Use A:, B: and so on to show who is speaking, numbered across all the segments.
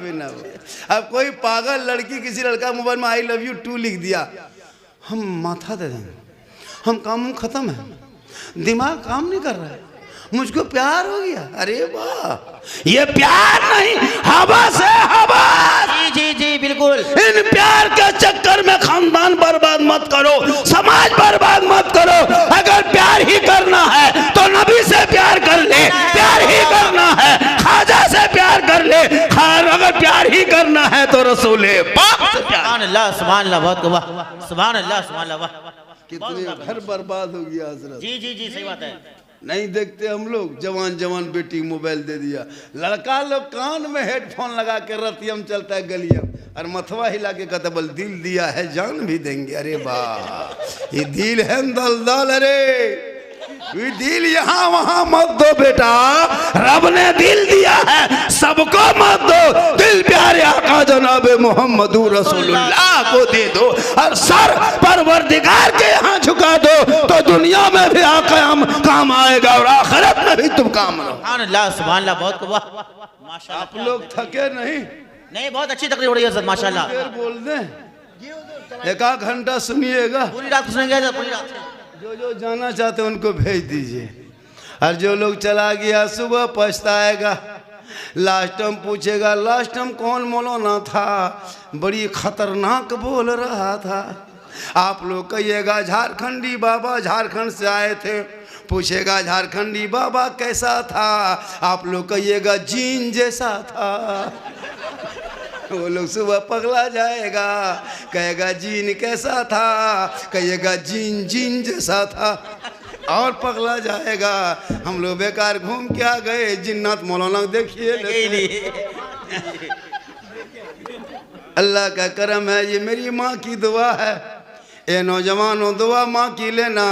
A: भी ना हो। अब कोई पागल लड़की किसी लड़का मोबाइल में आई लव यू टू लिख दिया, हम माथा दे देंगे, हम काम खत्म है, दिमाग काम नहीं कर रहा है, मुझको प्यार हो गया। अरे वाह, ये प्यार नहीं, हवस है, हवस।
B: जी जी जी बिल्कुल।
A: इन प्यार के चक्कर में खानदान बर्बाद मत करो, समाज बर्बाद मत करो। अगर प्यार ही करना है तो नबी से प्यार कर ले, प्यार ही करना है खाजा से प्यार कर ले, अगर प्यार ही करना है तो रसूले पाक से प्यार।
B: सुभान अल्लाह, सुभान अल्लाह, बहुत वाह, सुभान अल्लाह, सुभान अल्लाह, वाह।
A: कितने घर बर्बाद हो गया हजरत।
B: जी जी जी सही बात है।
A: नहीं देखते हम लोग, जवान जवान बेटी मोबाइल दे दिया, लड़का लोग कान में हेडफोन लगा के रतियम चलता है गलियम, और मथवा हिला के कहता बल दिल दिया है जान भी देंगे। अरे वाह, ये दिल है दलदल। अरे ये दिल यहाँ वहाँ मत दो बेटा, रब ने दिल दिया है सबको मत दो, दिल प्यारे आका जनाब मोहम्मद रसूलुल्लाह को दे दो, और सर परवरदिगार के यहाँ झुका दो तो दुनिया में भी आका हम काम आएगा और आखिरत में भी तुम काम रहो।
B: सुभान अल्लाह, सुभान अल्लाह, बहुत वाह, माशाल्लाह।
A: आप लोग थके नहीं?
B: नहीं, बहुत अच्छी तकरीर हो रही है सर, माशाल्लाह।
A: फिर बोल दें, एक आध घंटा सुनिएगा,
B: पूरी रात सुनेंगे, पूरी रात।
A: जो जो जाना चाहते हैं उनको भेज दीजिए, और जो लोग चला गया सुबह पछताएगा, लास्ट टाइम पूछेगा लास्ट टाइम कौन मौलाना था, बड़ी खतरनाक बोल रहा था। आप लोग कहिएगा झारखंडी बाबा झारखंड से आए थे, पूछेगा झारखंडी बाबा कैसा था, आप लोग कहिएगा जीन जैसा था। वो लोग सुबह पगला जाएगा, कहेगा जीन कैसा था, कहिएगा जीन जीन जैसा था, और पगला जाएगा। हम लोग बेकार घूम के आ गए, जिन्नत मौलाना देखिए। अल्लाह का करम है, ये मेरी माँ की दुआ है। ए नौजवानों, दुआ माँ की लेना।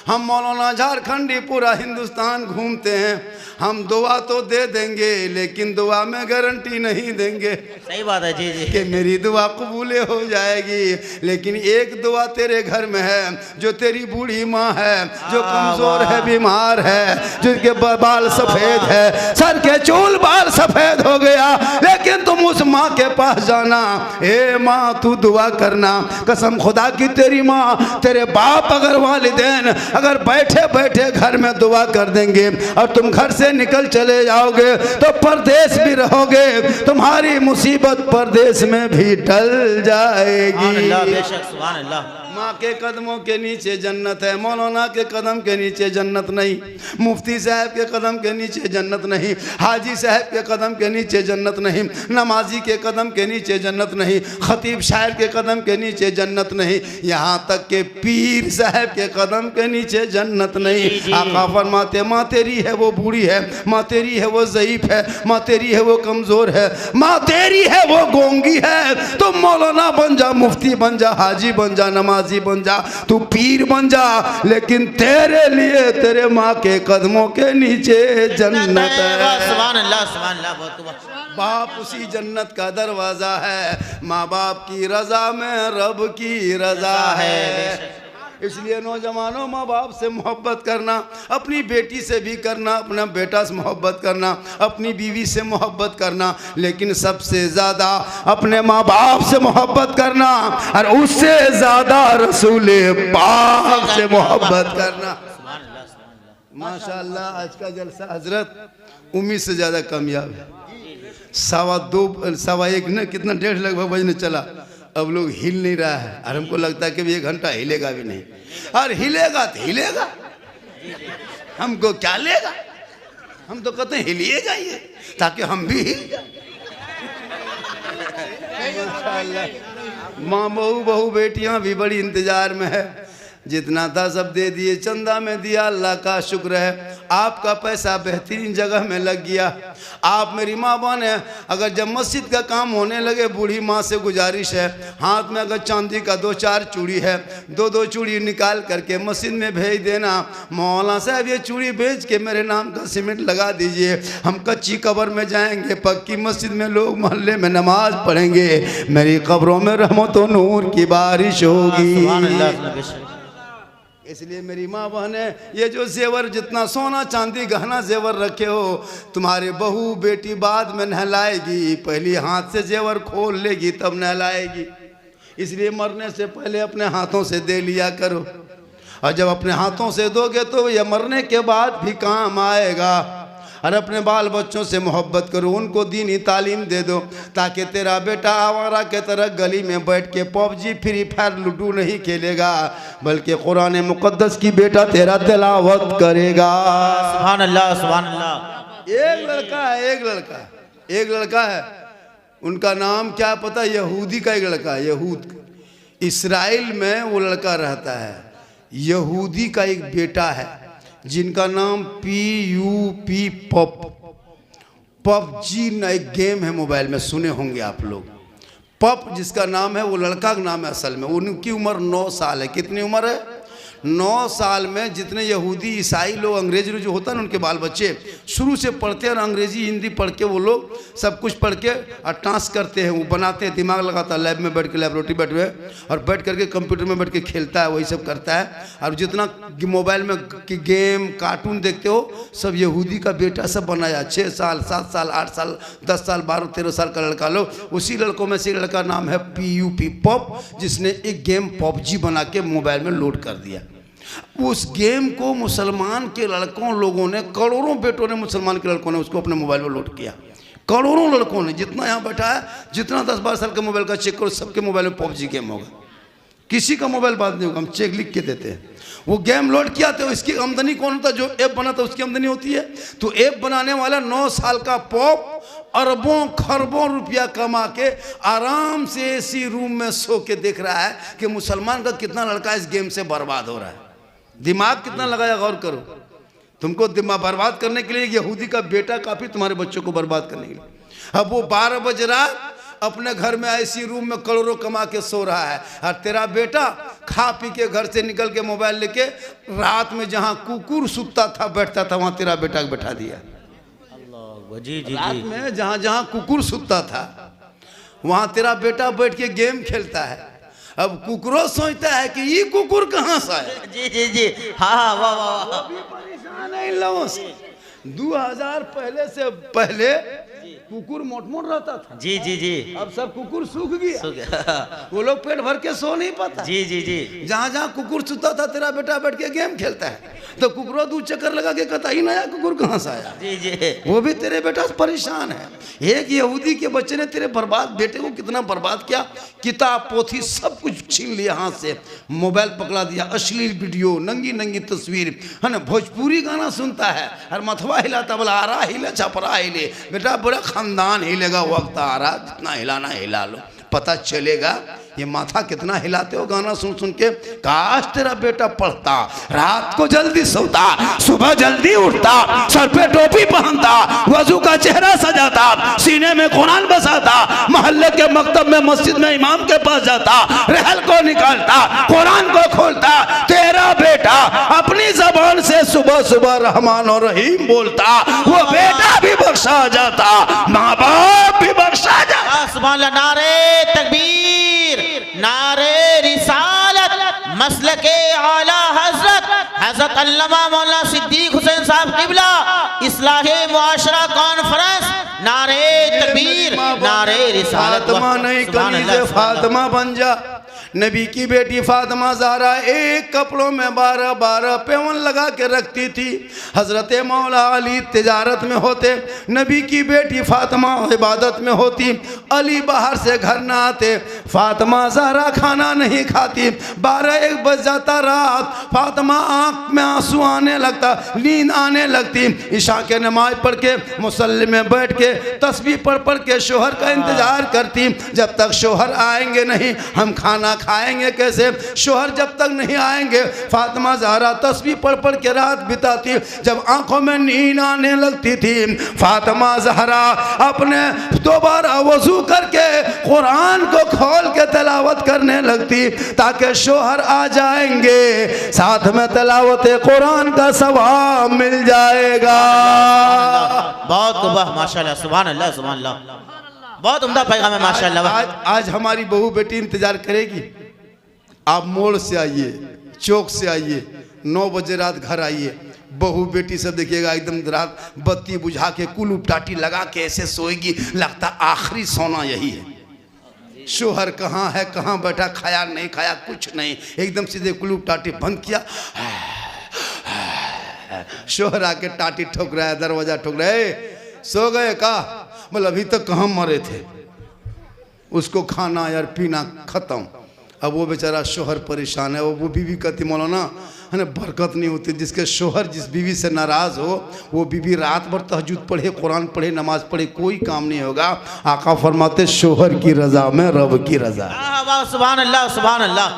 A: हम मौलाना झारखंडी पूरा हिंदुस्तान घूमते हैं, हम दुआ तो दे देंगे लेकिन दुआ में गारंटी नहीं देंगे।
B: सही बात है जी जी,
A: कि मेरी दुआ कबूल हो जाएगी, लेकिन एक दुआ तेरे घर में है, जो तेरी बूढ़ी माँ है, जो कमजोर है, बीमार है, जिसके बाल सफेद है, सर के चूल बाल सफेद हो गया, लेकिन तुम उस माँ के पास जाना, ए माँ तू दुआ करना, कसम खुदा की तेरी माँ, तेरे बाप अगर वालिदैन अगर बैठे बैठे घर में दुआ कर देंगे और तुम घर से निकल चले जाओगे तो परदेश भी रहोगे, तुम्हारी मुसीबत परदेश में भी टल जाएगी।
B: बेशक, सुभान अल्लाह।
A: माँ के कदमों के नीचे जन्नत है, मौलाना के कदम के नीचे जन्नत नहीं, मुफ्ती साहब के कदम के नीचे जन्नत नहीं, हाजी साहब के कदम के नीचे जन्नत नहीं, नमाजी के कदम के नीचे जन्नत नहीं, खतीब शायर के कदम के नीचे जन्नत नहीं, यहाँ तक के पीर साहब के कदम के नीचे जन्नत नहीं। आका फरमाते माँ तेरी है वो बूढ़ी है, माँ तेरी है वो ज़ईफ है, माँ तेरी है वो कमज़ोर है, माँ तेरी है वो गोंगी है, तुम मौलाना बन जा, मुफ्ती बन जा, हाजी बन जा, नमाजी बन जा, तू पीर बन जा, लेकिन तेरे लिए तेरे माँ के कदमों के नीचे जन्नत है।
B: सुभान अल्लाह, सुभान अल्लाह, बहुत।
A: बाप उसी जन्नत का दरवाजा है, माँ बाप की रजा में रब की रजा है। इसलिए नौजवानों, माँ बाप से मोहब्बत करना, अपनी बेटी से भी करना, अपना बेटा से मोहब्बत करना, अपनी बीवी से मोहब्बत करना, लेकिन सबसे ज़्यादा अपने माँ बाप से मोहब्बत करना, और उससे ज़्यादा रसूले पाक से मोहब्बत करना। माशाअल्लाह आज का जलसा हजरत उम्मीद से ज़्यादा कामयाब है। 1:15 न कितना 1:30 लगभग बजने चला, अब लोग हिल नहीं रहा है, और हमको लगता है कि 1 घंटा हिलेगा भी नहीं, और हिलेगा तो हिलेगा, हमको क्या लेगा, हम तो कहते हैं हिलिए जाइए ताकि हम भी हिल जाए। माँ बहू बेटियां भी बड़ी इंतजार में है, जितना था सब दे दिए, चंदा में दिया, अल्लाह का शुक्र है, आपका पैसा बेहतरीन जगह में लग गया। आप मेरी माँ बने, अगर जब मस्जिद का काम होने लगे, बूढ़ी माँ से गुजारिश है, हाथ में अगर चांदी का 2-4 चूड़ी है, 2-2 चूड़ी निकाल करके मस्जिद में भेज देना, मौलाना साहब ये चूड़ी बेच के मेरे नाम का सीमेंट लगा दीजिए, हम कच्ची कब्र में जाएंगे, पक्की मस्जिद में लोग मोहल्ले में नमाज पढ़ेंगे, मेरी कब्रों में रहमत और नूर की बारिश होगी। इसलिए मेरी माँ बहने, ये जो जेवर जितना सोना चांदी गहना जेवर रखे हो, तुम्हारे बहू बेटी बाद में नहलाएगी, पहली हाथ से जेवर खोल लेगी तब नहलाएगी। इसलिए मरने से पहले अपने हाथों से दे लिया करो, और जब अपने हाथों से दोगे तो यह मरने के बाद भी काम आएगा। और अपने बाल बच्चों से मोहब्बत करो, उनको दीनी तालीम दे दो, ताकि तेरा बेटा आवारा के तरह गली में बैठ के पबजी फ्री फायर लूडो नहीं खेलेगा, बल्कि कुरान मुकद्दस की बेटा तेरा तिलावत करेगा।
B: सुभान अल्लाह, सुभान अल्लाह।
A: एक लड़का है, उनका नाम क्या पता, यहूदी का एक लड़का है, यहूद इसराइल में वो लड़का रहता है। यहूदी का एक बेटा है जिनका नाम PUP पबजी ना एक गेम है, मोबाइल में सुने होंगे आप लोग। पप जिसका नाम है वो लड़का का नाम है असल में। उनकी उम्र 9 साल है। कितनी उम्र है? 9 साल में जितने यहूदी ईसाई लोग अंग्रेजी जो होता है ना, उनके बाल बच्चे शुरू से पढ़ते हैं और अंग्रेजी हिंदी पढ़ के वो लोग सब कुछ पढ़ के और टास्क करते हैं, वो बनाते हैं, दिमाग लगाता है, लैब में बैठ के लैबोरेटरी बैठ हुए और बैठ करके कंप्यूटर में बैठ के खेलता है, वही सब करता है। और जितना मोबाइल में गेम कार्टून देखते हो सब यहूदी का बेटा सब बनाया। 6 साल 7 साल 8 साल 10 साल 12 13 साल का लड़का लो, उसी लड़कों में से एक लड़का नाम है PUP पॉप, जिसने एक गेम पबजी बना के मोबाइल में लोड कर दिया। उस गेम को मुसलमान के लड़कों लोगों ने, करोड़ों बेटों ने, मुसलमान के लड़कों ने उसको अपने मोबाइल में लोड किया। करोड़ों लड़कों ने, जितना यहाँ बैठा है, जितना 10-12 साल का मोबाइल का चेक करो, सबके मोबाइल में पबजी गेम होगा। किसी का मोबाइल बात नहीं होगा, हम चेक लिख के देते हैं। वो गेम लोड किया तो इसकी आमदनी कौन होता है? जो ऐप बनाता है उसकी आमदनी होती है। तो ऐप बनाने वाला 9 साल का पॉप अरबों खरबों रुपया कमा के आराम से एसी रूम में सो के देख रहा है कि मुसलमान का कितना लड़का इस गेम से बर्बाद हो रहा है। दिमाग कितना लगाया, गौर करो। तुमको दिमाग बर्बाद करने के लिए यहूदी का बेटा काफी, तुम्हारे बच्चों को बर्बाद करने के लिए। अब वो 12 बज रात अपने घर में ऐसी रूम में करोड़ों कमा के सो रहा है, और तेरा बेटा खा पी के घर से निकल के मोबाइल लेके रात में जहां कुकुर सुतता था बैठता था वहां तेरा बेटा को बैठा दिया।
B: जी जी
A: रात में जहां जहां कुकुर सुतता था वहां तेरा बेटा बैठ के गेम खेलता है। अब कुकुरो सोचता है कि ये कुकुर कहाँ से आया।
B: जी जी जी, हाँ, वाह वाह वाह।
A: भी परेशान है इन लोगों से। 2000 पहले से पहले कुकुर मोट रहता था।
B: जी जी जी,
A: अब सब कुकुर सूख गया। वो लोग पेट भर के सो नहीं पाता।
B: जी जी जी,
A: जहाँ जहाँ कुकुर सुता था तेरा बेटा बैठ के गेम खेलता है, तो कुकुरो 2 चक्कर लगा के कहता ही नया कुकुर कहाँ से आया।
B: जी जी,
A: वो भी तेरे बेटा से परेशान है। एक यहूदी के बच्चे ने तेरे बर्बाद बेटे को कितना बर्बाद किया। किताब पोथी सब कुछ छीन लिया हाथ से, मोबाइल पकड़ा दिया, अश्लील वीडियो, नंगी नंगी तस्वीर, है ना, भोजपुरी गाना सुनता है और मथवा हिलाता, बोला आ रहा हिले छपरा हिले। बेटा बड़ा खानदान हिलेगा, वक्त आ रहा, जितना हिलाना हिला लो, पता चलेगा ये माथा कितना हिलाते हो गाना सुन सुन के। काश तेरा बेटा पढ़ता, रात को जल्दी सोता, सुबह जल्दी उठता, सर पे टोपी पहनता, वजू का चेहरा सजाता, सीने में कुरान बसाता, मोहल्ले के मकतब में मस्जिद में इमाम के पास जाता, रहल को निकालता, कुरान को खोलता। तेरा बेटा अपनी जबान से सुबह सुबह रहमान और रहीम बोलता, वो बेटा भी बख्शा जाता, माँ बाप भी बख्शा जाता।
B: सुभान अल्लाह। नारे तकबीर, नारे रिसालत, मसलके आला हजरत अल्लामा मौलाना सिद्दीक हुसैन साहब किबला, इस्लाहे मुआशरा कॉन्फ्रेंस। नारे तकबीर, नारे रिसालत।
A: फातिमा नहीं कनीज़े फातिमा बन जा। नबी की बेटी फातिमा ज़हरा एक कपड़ों में 12-12 पेवन लगा के रखती थी। हज़रत मौला अली तिजारत में होते, नबी की बेटी फातिमा इबादत में होती। अली बाहर से घर ना आते, फातिमा ज़हरा खाना नहीं खाती। 12-1 बज जाता रात, फातिमा आँख में आंसू आने लगता, नींद आने लगती। ईशा के नमाज पढ़ के मुसल्ले में बैठ के तस्बीह पढ़ पढ़ के शोहर का इंतज़ार करती। जब तक शोहर आएंगे नहीं हम खाना खाएंगे कैसे। शोहर जब तक नहीं आएंगे फातिमा ज़हरा तस्बीह पढ़ पढ़ के रात बिताती। जब आंखों में नींद आने लगती थी, फातिमा ज़हरा अपने दोबारा वजू करके कुरान को खोल के तिलावत करने लगती, ताकि शोहर आ जाएंगे, साथ में तिलावत कुरान का सवाब मिल जाएगा।
B: बहुत वाह, माशाल्लाह, सुभान अल्लाह, सुभान अल्लाह। बहुत उम्दा पैगाम है, माशाल्लाह।
A: आज हमारी बहू बेटी इंतजार करेगी। आप मोड़ से आइए, चौक से आइए, 9 बजे रात घर आइए, बहू बेटी सब देखिएगा एकदम रात बत्ती बुझा के कुल उपटाटी लगा के ऐसे सोएगी, लगता आखिरी सोना यही है। शोहर कहाँ है, कहाँ बैठा, खाया नहीं खाया कुछ नहीं, एकदम सीधे कुल उपटाटी बंद किया। शोहर आके टाटी ठोक रहा है, दरवाजा ठोक रहा है, सो गए का? बोले अभी तक कहाँ मरे थे। उसको खाना यार पीना खत्म। अब वो बेचारा शोहर परेशान है। वो बीवी कहती मौलाना है ना, बरकत नहीं होती। जिसके शोहर जिस बीवी से नाराज़ हो वो बीवी रात भर तहज्जुद पढ़े, कुरान पढ़े, नमाज पढ़े, कोई काम नहीं होगा। आका फरमाते शोहर की रजा में रब की रजा।
B: सुभान अल्लाह, सुभान अल्लाह,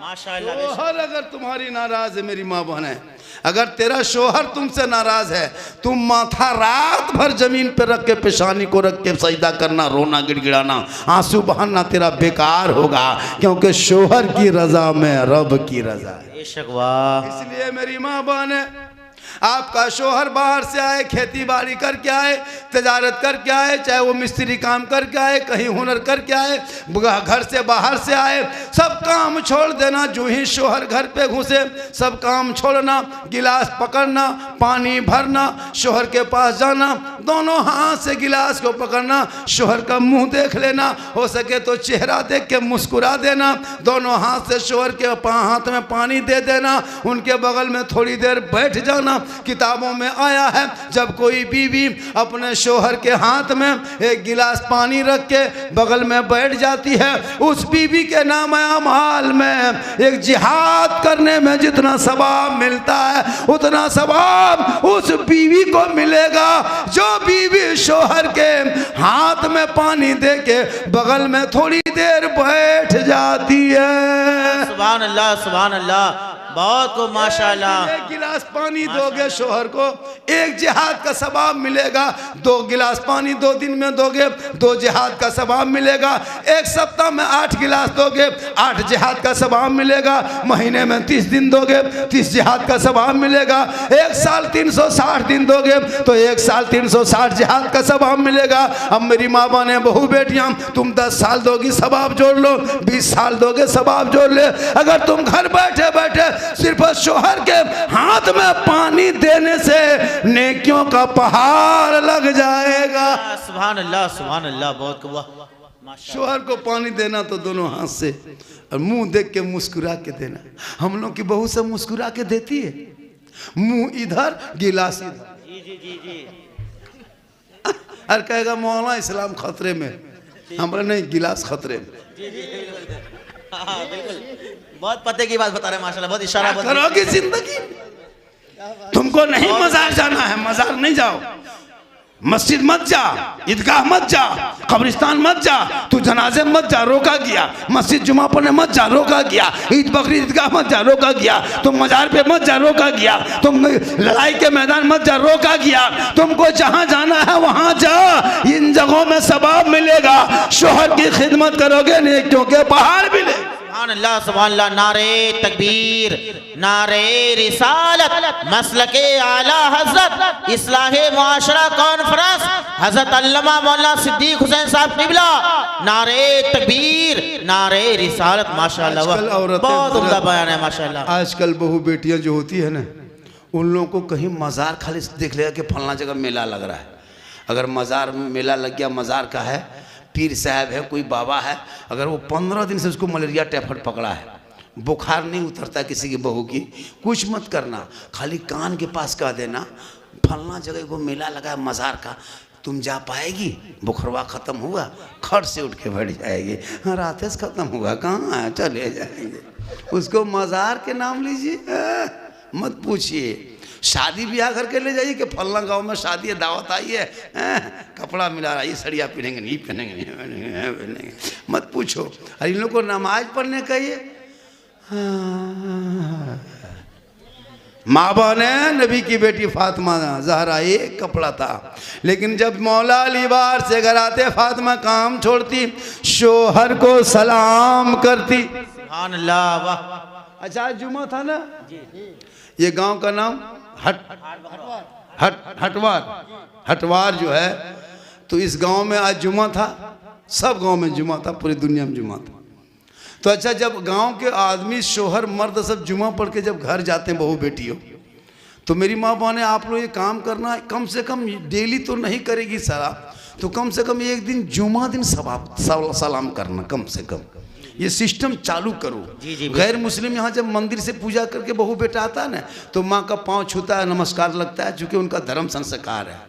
B: माशाअल्लाह।
A: शोहर अगर तुम्हारी नाराज़ है मेरी माँ बहन है, अगर तेरा शोहर तुमसे नाराज है, तुम माथा रात भर जमीन पे रख के, पेशानी को रख के सजदा करना, रोना, गिड़गिड़ाना, आंसू बहाना तेरा बेकार होगा, क्योंकि शोहर की रजा में रब की रजा है। इसलिए मेरी माँ बहन है, आपका शोहर बाहर से आए, खेती बाड़ी करके आए, तजारत करके आए, चाहे वो मिस्त्री काम करके आए, कहीं हुनर करके आए, घर से बाहर से आए, सब काम छोड़ देना। जो ही शोहर घर पे घुसे सब काम छोड़ना, गिलास पकड़ना, पानी भरना, शोहर के पास जाना, दोनों हाथ से गिलास को पकड़ना, शोहर का मुंह देख लेना, हो सके तो चेहरा देख के मुस्कुरा देना, दोनों हाथ से शोहर के हाथ में पानी दे देना, उनके बगल में थोड़ी देर बैठ जाना। किताबों में आया है जब कोई बीवी अपने शोहर के हाथ में एक गिलास पानी रख के बगल में बैठ जाती है, उस बीवी के नाम अमाल में एक जिहाद करने में जितना सवाब मिलता है उतना सवाब उस बीवी को मिलेगा जो बीवी शोहर के हाथ में पानी दे के बगल में थोड़ी देर बैठ जाती है।
B: सुभान अल्लाह, सुभान अल्लाह, बहुत को माशाअल्लाह।
A: एक गिलास पानी दोगे शोहर को, एक जिहाद का सवाब मिलेगा। 2 गिलास पानी 2 दिन में दोगे, 2 जिहाद का सवाब मिलेगा। एक सप्ताह में 8 गिलास दोगे, 8 जिहाद का सवाब मिलेगा। महीने में 30 दिन दोगे, 30 जिहाद का सवाब मिलेगा। 1 साल 360 दिन दोगे तो 1 साल 360 जिहाद का सवाब मिलेगा। अब मेरी माँ बहने, बहू बेटियां, तुम 10 साल दोगी सवाब जोड़ लो, 20 साल दोगे सवाब जोड़ ले। अगर तुम घर बैठे बैठे सिर्फ शोहर के हाथ में पानी देने से नेकियों का पहाड़ लग जाएगा।
B: सुभान अल्लाह, सुभान अल्लाह, बहुत वाह।
A: शोहर को पानी देना तो दोनों हाथ से, और मुंह देख के मुस्कुरा के देना। हम लोग की बहू सब मुस्कुरा के देती है, मुंह इधर गिलास इधर।
B: जी जी जी जी।
A: और कहेगा मौलाना इस्लाम खतरे में, हमारा नहीं, गिलास खतरे में।
B: हाँ, बिल्कुल, बहुत पते की बात बता रहे हैं माशाल्लाह, बहुत इशारा।
A: करोगे जिंदगी, तुमको नहीं मजार जाना है, मजार नहीं जाओ, मस्जिद मत जा, ईदगाह मत जा, कब्रिस्तान मत जा, तू जनाजे मत जा, रोका गया। मस्जिद जुमा पढ़ने मत जा, रोका गया। ईद बकरीद ईदगाह मत जा, रोका गया। तुम मजार पे मत जा, रोका गया। तुम लड़ाई के मैदान मत जा, रोका गया। तुमको जहां जाना है वहां जा, इन जगहों में सवाब मिलेगा। शोहर की खिदमत करोगे नेकियों के पहाड़ मिले।
B: सुभान अल्लाह, सुभान अल्लाह, नारे तकबीर, नारे रिसालत, मसलके आला हजरत, इस्लाहे मुआशरा कॉन्फ्रेंस, हजरत अल्लामा मौलाना सिद्दीक हुसैन साहब किबला, नारे तकबीर, नारे रिसालत, माशाअल्लाह, बहुत उम्दा बयान है माशाअल्लाह।
A: आजकल बहू बेटियां जो होती है ना, उन लोगों को कहीं मज़ार खाली देख लेगा कि फलना जगह मेला लग रहा है। अगर मज़ार में मेला लग गया, मज़ार का है, पीर साहब है, कोई बाबा है, अगर वो 15 दिन से उसको मलेरिया टाइफाइड पकड़ा है, बुखार नहीं उतरता किसी की बहू की, कुछ मत करना, खाली कान के पास कह देना फलना जगह को मेला लगा है मज़ार का, तुम जा पाएगी? बुखरवा ख़त्म हुआ, खट से उठ के बैठ जाएगी। हाँ, रात से ख़त्म हुआ, कहाँ है, चले जाएंगे। उसको मज़ार के नाम लीजिए, मत पूछिए। शादी ब्याह करके ले जाइए कि फलना गांव में शादी है, दावत आई है, कपड़ा मिला रहा है, ये सड़िया पहनेंगे नहीं, पहनेंगे नहीं, पहनेंगे, मत पूछो। और इन लोग को नमाज पढ़ने कहिए। माँ बहने, नबी की बेटी फातिमा ज़हरा एक कपड़ा था, लेकिन जब मौला अली बार से घर आते फातिमा काम छोड़ती, शोहर को सलाम करती।
B: सुभान अल्लाह, वाह।
A: अच्छा, जुमा था ना, ये गांव का नाम हटवार जो है, तो इस गांव में आज जुमा था, सब गांव में जुमा था, पूरी दुनिया में जुमा था। तो अच्छा, जब गांव के आदमी शोहर मर्द सब जुमा पढ़ के जब घर जाते हैं बहू बेटियों, तो मेरी माँ बहने आप लोग ये काम करना, कम से कम डेली तो नहीं करेगी सारा, तो कम से कम एक दिन जुमा दिन सलाम करना, कम से कम ये सिस्टम चालू करो।
B: जी,
A: गैर मुस्लिम यहाँ जब मंदिर से पूजा करके बहू बेटा आता है ना, तो माँ का पाँव छूता है, नमस्कार लगता है, चूँकि उनका धर्म संस्कार है।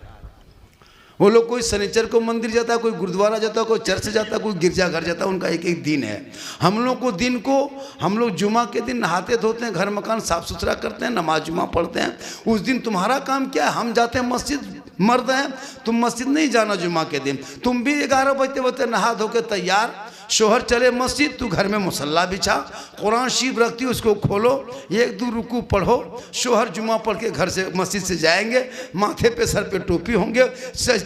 A: वो लोग कोई शनिचर को मंदिर जाता है, कोई गुरुद्वारा जाता है, कोई चर्च जाता है, कोई गिरजाघर जाता है, उनका एक एक दिन है। हम लोग को दिन को, हम लोग जुमा के दिन नहाते धोते हैं, घर मकान साफ़ सुथरा करते हैं, नमाज जुमा पढ़ते हैं। उस दिन तुम्हारा काम क्या है? हम जाते हैं मस्जिद, मर्द हैं, तुम मस्जिद नहीं जाना जुमा के दिन। तुम भी 11 बजते बजते नहा धो के तैयार, शोहर चले मस्जिद, तू घर में मुसल्ला बिछा, कुरान शरीफ रखती उसको खोलो, 1-2 रुकू पढ़ो। शोहर जुमा पढ़ के घर से मस्जिद से जाएंगे, माथे पे सर पे टोपी होंगे,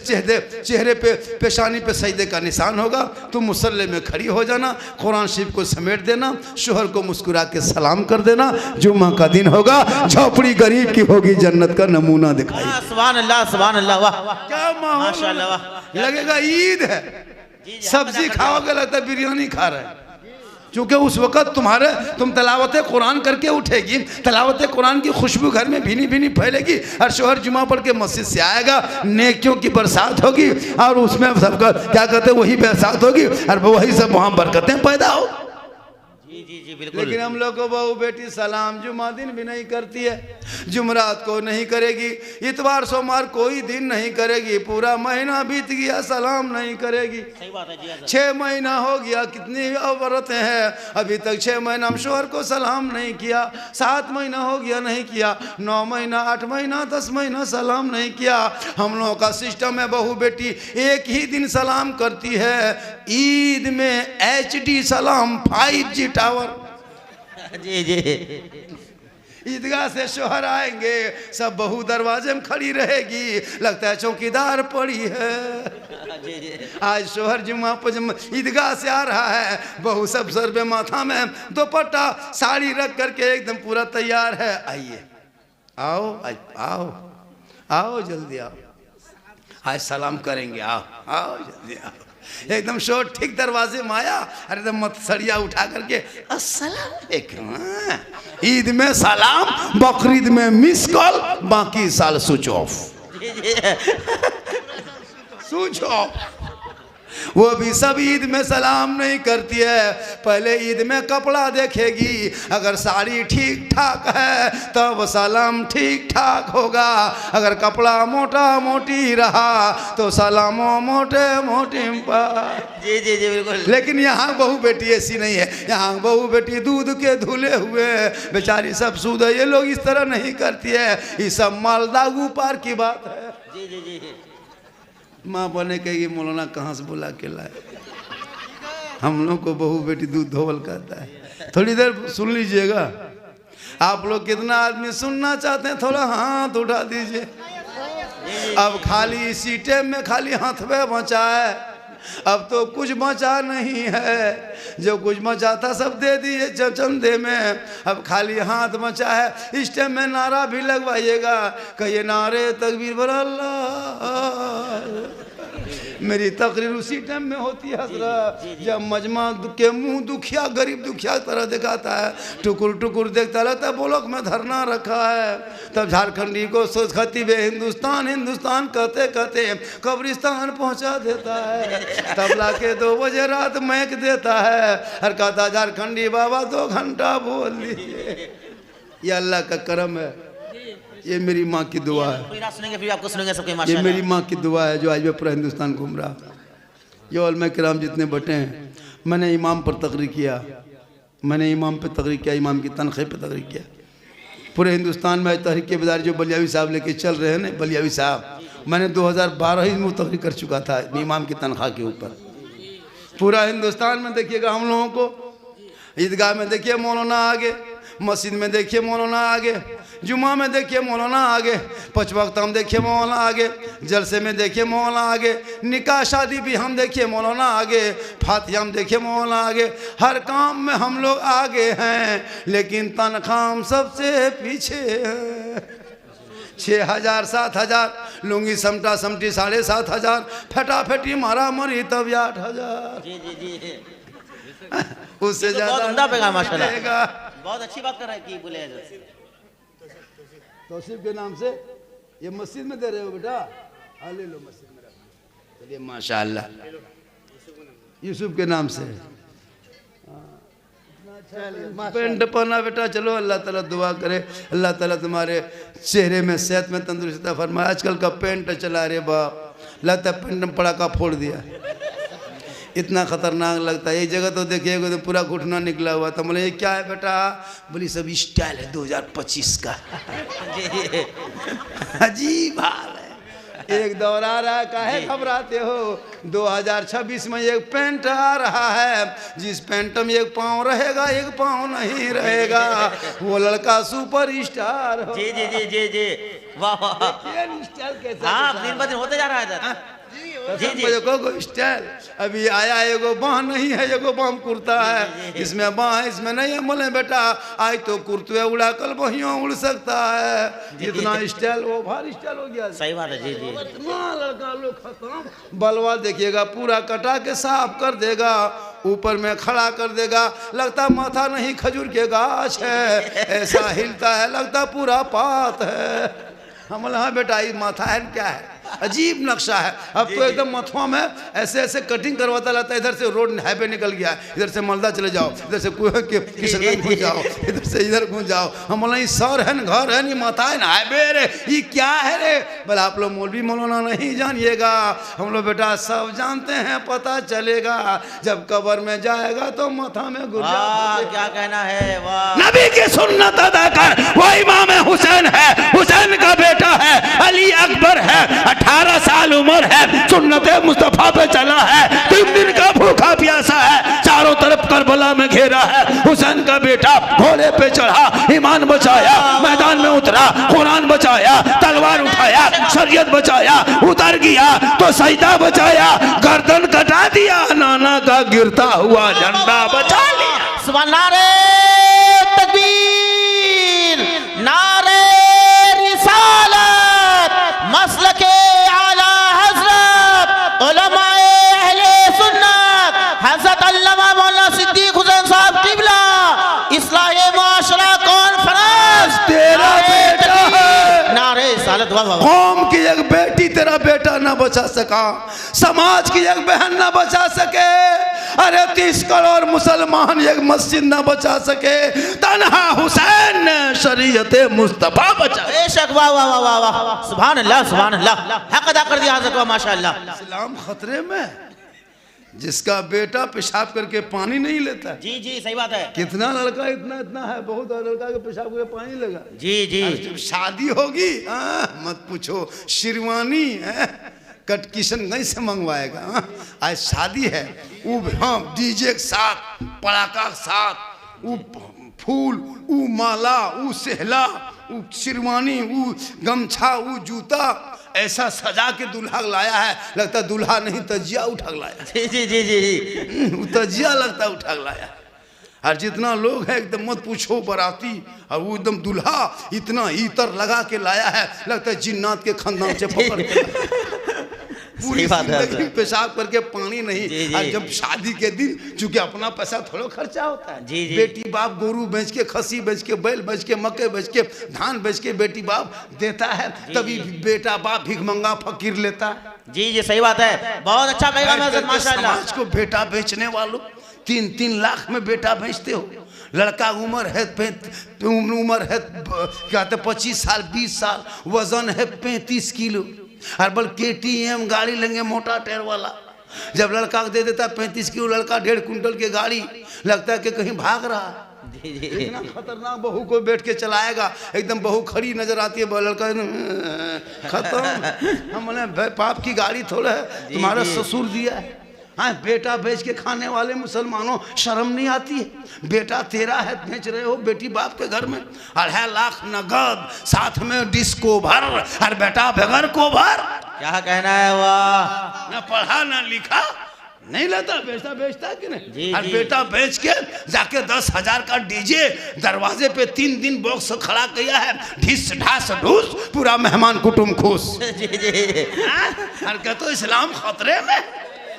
A: चेहरे पे पेशानी पे सजदे का निशान होगा, तुम मुसल्ले में खड़ी हो जाना, कुरान शरीफ को समेट देना, शोहर को मुस्कुरा के सलाम कर देना। जुमा का दिन होगा, झोपड़ी गरीब की होगी, जन्नत का नमूना दिखाई।
B: सुभान अल्लाह, सुभान अल्लाह, वाह
A: क्या माहौल,
B: माशाअल्लाह, वाह।
A: लगेगा ईद है। सब्जी खाओगे लगता है बिरयानी खा रहे हैं, क्योंकि उस वक़्त तुम तलावत कुरान करके उठेगी, तलावत कुरान की खुशबू घर में भीनी भीनी फैलेगी, और शोहर जुमा पढ़ के मस्जिद से आएगा, नेकियों की बरसात होगी, और उसमें सबका क्या कहते हैं, वही बरसात होगी, और वही सब वहाँ बरकतें पैदा हो।
B: जी बिल्कुल।
A: लेकिन हम लोग को बहू बेटी सलाम जुमा दिन भी नहीं करती है, जुमरात को नहीं करेगी, इतवार सोमवार कोई दिन नहीं करेगी, पूरा महीना बीत गया सलाम नहीं करेगी।
B: सही बात है जी।
A: 6 महीना हो गया, कितनी औरतें हैं अभी तक 6 महीना हम शोहर को सलाम नहीं किया, 7 महीना हो गया नहीं किया, 9 महीना 8 महीना 10 महीना सलाम नहीं किया। हम लोगों का सिस्टम है, बहू बेटी एक ही दिन सलाम करती है, ईद में HD सलाम 5G टावर।
B: जी
A: ईदगाह से शोहर आएंगे, सब बहू दरवाजे में खड़ी रहेगी, लगता है चौकीदार पड़ी है। आज शोहर जुम्मा पर ईदगाह से आ रहा है, बहू सब सर पे माथा में दुपट्टा साड़ी रख करके एकदम पूरा तैयार है। आइए, आओ आओ आओ, जल्दी आओ, आज सलाम करेंगे, आओ आओ जल्दी आओ। एकदम शोर ठीक दरवाजे में आया, अरे एकदम मत सड़िया उठा करके अस्सलाम वालेकुम। ईद में सलाम, बकरीद में मिस कॉल, बाकी साल स्विच ऑफ। Switch off. वो भी सब ईद में सलाम नहीं करती है, पहले ईद में कपड़ा देखेगी, अगर साड़ी ठीक ठाक है तब सलाम ठीक ठाक होगा, अगर कपड़ा मोटा मोटी रहा तो सलामो मोटे मोटी पर।
B: जी बिल्कुल।
A: लेकिन यहाँ बहू बेटी ऐसी नहीं है, यहाँ बहू बेटी दूध के धुले हुए बेचारी सब सूद है, ये लोग इस तरह नहीं करती है, ये सब मालदागू पार की बात है।
B: जी
A: माँ बने कहेगी मौलाना कहाँ से बुला के लाए, हम लोग को बहू बेटी दूध धोवल कहता है। थोड़ी देर सुन लीजिएगा, आप लोग कितना आदमी सुनना चाहते हैं, थोड़ा हाथ उठा दीजिए। अब खाली इसी टाइम में खाली हाथ में बचा है, अब तो कुछ बचा नहीं है, जो कुछ बचा था सब दे दिए चंदे में, अब खाली हाथ बचा है। इस टाइम में नारा भी लगवाइएगा, कहिए नारे तकबीर बर अल्लाह। मेरी तकरीर उसी टाइम में होती है हजरत, जब मजमा के मुंह दुखिया गरीब दुखिया तरह दिखाता है, टुकुर टुकुर देखता रहता है, बोलक में धरना रखा है, तब झारखंडी को सोच खतीब हिंदुस्तान हिंदुस्तान कहते कहते कब्रिस्तान पहुंचा देता है, तब लाके 2 बजे रात महक देता है, हर कहता झारखंडी बाबा 2 घंटा बोल दिए। ये अल्लाह का करम है, ये मेरी माँ की दुआ है,
B: कोई रात सुनेंगे फिर आपको सुनेंगे सबके
A: ये
B: माशाअल्लाह।
A: मेरी माँ की दुआ है जो आज मैं पूरा हिंदुस्तान घूम रहा। ये उलमा किराम जितने बटे हैं, मैंने इमाम पर तकरीर किया, मैंने इमाम पे तकरीर किया, इमाम की तनख्वाह पे तकरीर किया। पूरे हिंदुस्तान में आज तहरीक बेदारी जो बलियावी साहब लेके चल रहे हैं ना, बलियावी साहब, मैंने 2012 ही में तकरीर कर चुका था इमाम की तनख्वाह के ऊपर। पूरा हिंदुस्तान में देखिएगा हम लोगों को, ईदगाह में देखिए मौलाना आगे, मस्जिद में देखिए मौलाना आगे, जुमा में देखिए मौलाना आगे, 5 वक्त हम देखिए मौलाना आगे, जलसे में देखिए मौलाना आगे, निकाह शादी भी हम देखिए मौलाना आगे, फातिहा हम देखिए मौलाना आगे, हर काम में हम लोग आगे हैं, लेकिन तनख्वाह हम सबसे पीछे हैं। 6000 7000 लुंगी समटा समटी 7500 फटाफटी मारा मरी तब 8000। उससे
B: तो बहुत
A: ज्यादा
B: उम्दा पैगाम माशाल्लाह।
A: मिलेगा।
B: बहुत अच्छी बात कर रहे हैं कि बोले हजरत।
A: तौसीफ के नाम से ये मस्जिद में दे रहे हो बेटा, हाँ ले लो मस्जिद में रख लो। चलिए माशाअल्लाह, यूसुफ के नाम से पेंट पहना बेटा। चलो अल्लाह ताला दुआ करे, अल्लाह ताला तुम्हारे चेहरे में सेहत में तंदुरुस्ती फरमाए। आजकल का पेंट चला रे बाप, लगता है पेंट में पड़ाका फोड़ दिया, इतना खतरनाक लगता है। एक जगह तो देखिएगा तो पूरा घुटना निकला हुआ था। बोले ये क्या है बेटा? बोली सब स्टाइल है 2025 का। अजीब हाल है। एक दौर आ रहा है, काहे घबराते हो? 2026 में एक पेंट आ रहा है, जिस पेंट में एक पाँव रहेगा एक पाँव नहीं रहेगा, वो लड़का सुपर स्टार हो।
B: जी जी जी जी जी, वाह वाह।
A: ये स्टाइल कैसे?
B: हाँ, दिन ब दिन होते जा रहा है इधर। जी जी
A: देखो स्टाइल अभी आया, एगो बाह नहीं है, एगो बाम कुर्ता है। इसमें बाह है, इसमें नहीं है। बोले बेटा आज तो कुर्ते उड़ा, कल बहियों उड़ सकता है। इतना स्टाइल वो भारी स्टाइल हो गया।
B: सही बात है। जी जी,
A: इतना लड़का लोग खत्म। बलवा देखिएगा पूरा कटा के साफ कर देगा, ऊपर में खड़ा कर देगा, लगता माथा नहीं खजूर के गाछ है, ऐसा हिलता है लगता पूरा पात है। हम बोले हाँ बेटा ये माथा है क्या है? अजीब नक्शा है। अब तो एकदम मथुआ में ऐसे ऐसे कटिंग करवाता रहता है। इधर से रोड हाईवे निकल गया, इधर से मालदा चले जाओ, इधर से किशनगंज घुस जाओ, इधर से इधर घुस जाओ। हम बोले ये सर है न, घर है न, माथा है न, हाईवे रे, ये क्या है रे? बोले आप लोग मौलवी मौलाना नहीं जानिएगा, हम लोग बेटा सब जानते हैं, पता चलेगा जब कब्र में जाएगा तो माथा में घुस जाएगा।
B: क्या कहना है? वाह,
A: नबी की सुन्नत अदा कर। वो इमाम हुसैन है, हुसैन का बेटा है, अली अकबर है, 18 साल उम्र है, सुन्नत मुस्तफा पे चला है, 3 दिन का भूखा प्यासा है, चारों तरफ करबला में घेरा है। हुसैन का बेटा घोड़े पे चढ़ा, ईमान बचाया, मैदान में उतरा, कुरान बचाया, तलवार उठाया, शरीयत बचाया, उतर गया तो सजदा बचाया, गर्दन कटा दिया, नाना का गिरता हुआ झंडा बचा लिया।
B: सुभान, नारे तकबीर, नारे रिसालत, मसलके आला हजरत उलमाए अहले सुन्नत हजरत अल्लामा मौलाना सिद्दीक हुसैन साहब किबला, इस्लाहे मुआशरा कॉन्फ्रेंस।
A: तेरा बेटा है,
B: नारे रिसालत। वाह वाह।
A: कौम की एक बेटी तेरा बेटा ना बचा सका, समाज की एक बहन ना बचा सके, अरे 30 करोड़ मुसलमान एक मस्जिद ना बचा सके, तन्हा हुसैन ने शरीयत मुस्तफा बचा।
B: बेशक, वाह वाह वाह वाह वाह, सुभान अल्लाह सुभान अल्लाह, हक अदा कर दिया हजरत, माशाअल्लाह।
A: इस्लाम खतरे में, जिसका बेटा पेशाब करके पानी नहीं लेता।
B: जी जी, सही बात है।
A: कितना लड़का इतना इतना है, बहुत लड़का के पेशाब करके पानी लगा।
B: जी जी,
A: जब शादी होगी मत पूछो, शेरवानी कट किशनगंज से मंगवाएगा। आज शादी है, वो हाँ डीजे के साथ, पड़ाका के साथ, वो फूल, वो माला, वो सहला, वो शेरवानी, वो गमछा, वो जूता, ऐसा सजा के दूल्हा लाया है, लगता दूल्हा नहीं तजिया उठा लाया।
B: जी जी जी जी,
A: वो तजिया लगता उठा लाया। और जितना लोग है एकदम मत पूछो बाराती, और वो एकदम दूल्हा इतना इतर लगा के लाया है, लगता है जिन्नात के खानदान से पकड़ के। पूरी जिंदगी पेशाब करके पानी नहीं।
B: जी जी।
A: और जब शादी के दिन चूंकि अपना पैसा थोड़ा खर्चा होता है,
B: जी जी।
A: बेटी बाप गोरू बेच के, खसी बेच के, बैल बेच के, मक्के बेच के, धान बेच के बेटी बाप देता है, तभी बेटा बाप भिखमंगा फकीर लेता है।
B: जी जी, सही बात है। बहुत अच्छा पैगाम है हजरत, माशाअल्लाह।
A: समाज को बेटा बेचने वालों 3-3 लाख में बेटा बेचते हो। लड़का उम्र है कहते 25 साल 20 साल, वजन है 35 किलो, और बल KTM गाड़ी लेंगे मोटा टायर वाला। जब लड़का को दे देता 35 किलो, लड़का 1.5 कुंटल की गाड़ी, लगता है कि कहीं भाग रहा है। इतना खतरनाक बहू को बैठ के चलाएगा, एकदम बहू खड़ी नजर आती है, लड़का खत्म। हम बोले बाप की गाड़ी थोड़ा है, तुम्हारा ससुर दिया है। हाँ, बेटा बेच के खाने वाले मुसलमानों, शर्म नहीं आती है? बेटा तेरा है, बेच रहे हो बेटी बाप के घर में, 2.5 लाख नगद, साथ में डिस्को भर, और बेटा बगैर को भर।
B: क्या कहना है? वाह,
A: ना पढ़ा ना लिखा, नहीं लेता, बेचता कि नहीं?
B: जी,
A: और
B: जी।
A: बेटा बेच के जाके 10,000 का डीजे दरवाजे पे 3 दिन बॉक्स खड़ा किया है, ढिस ढास ढूस, पूरा मेहमान कुटुम खुश।
B: जी जी,
A: और कहते इस्लाम खतरे में,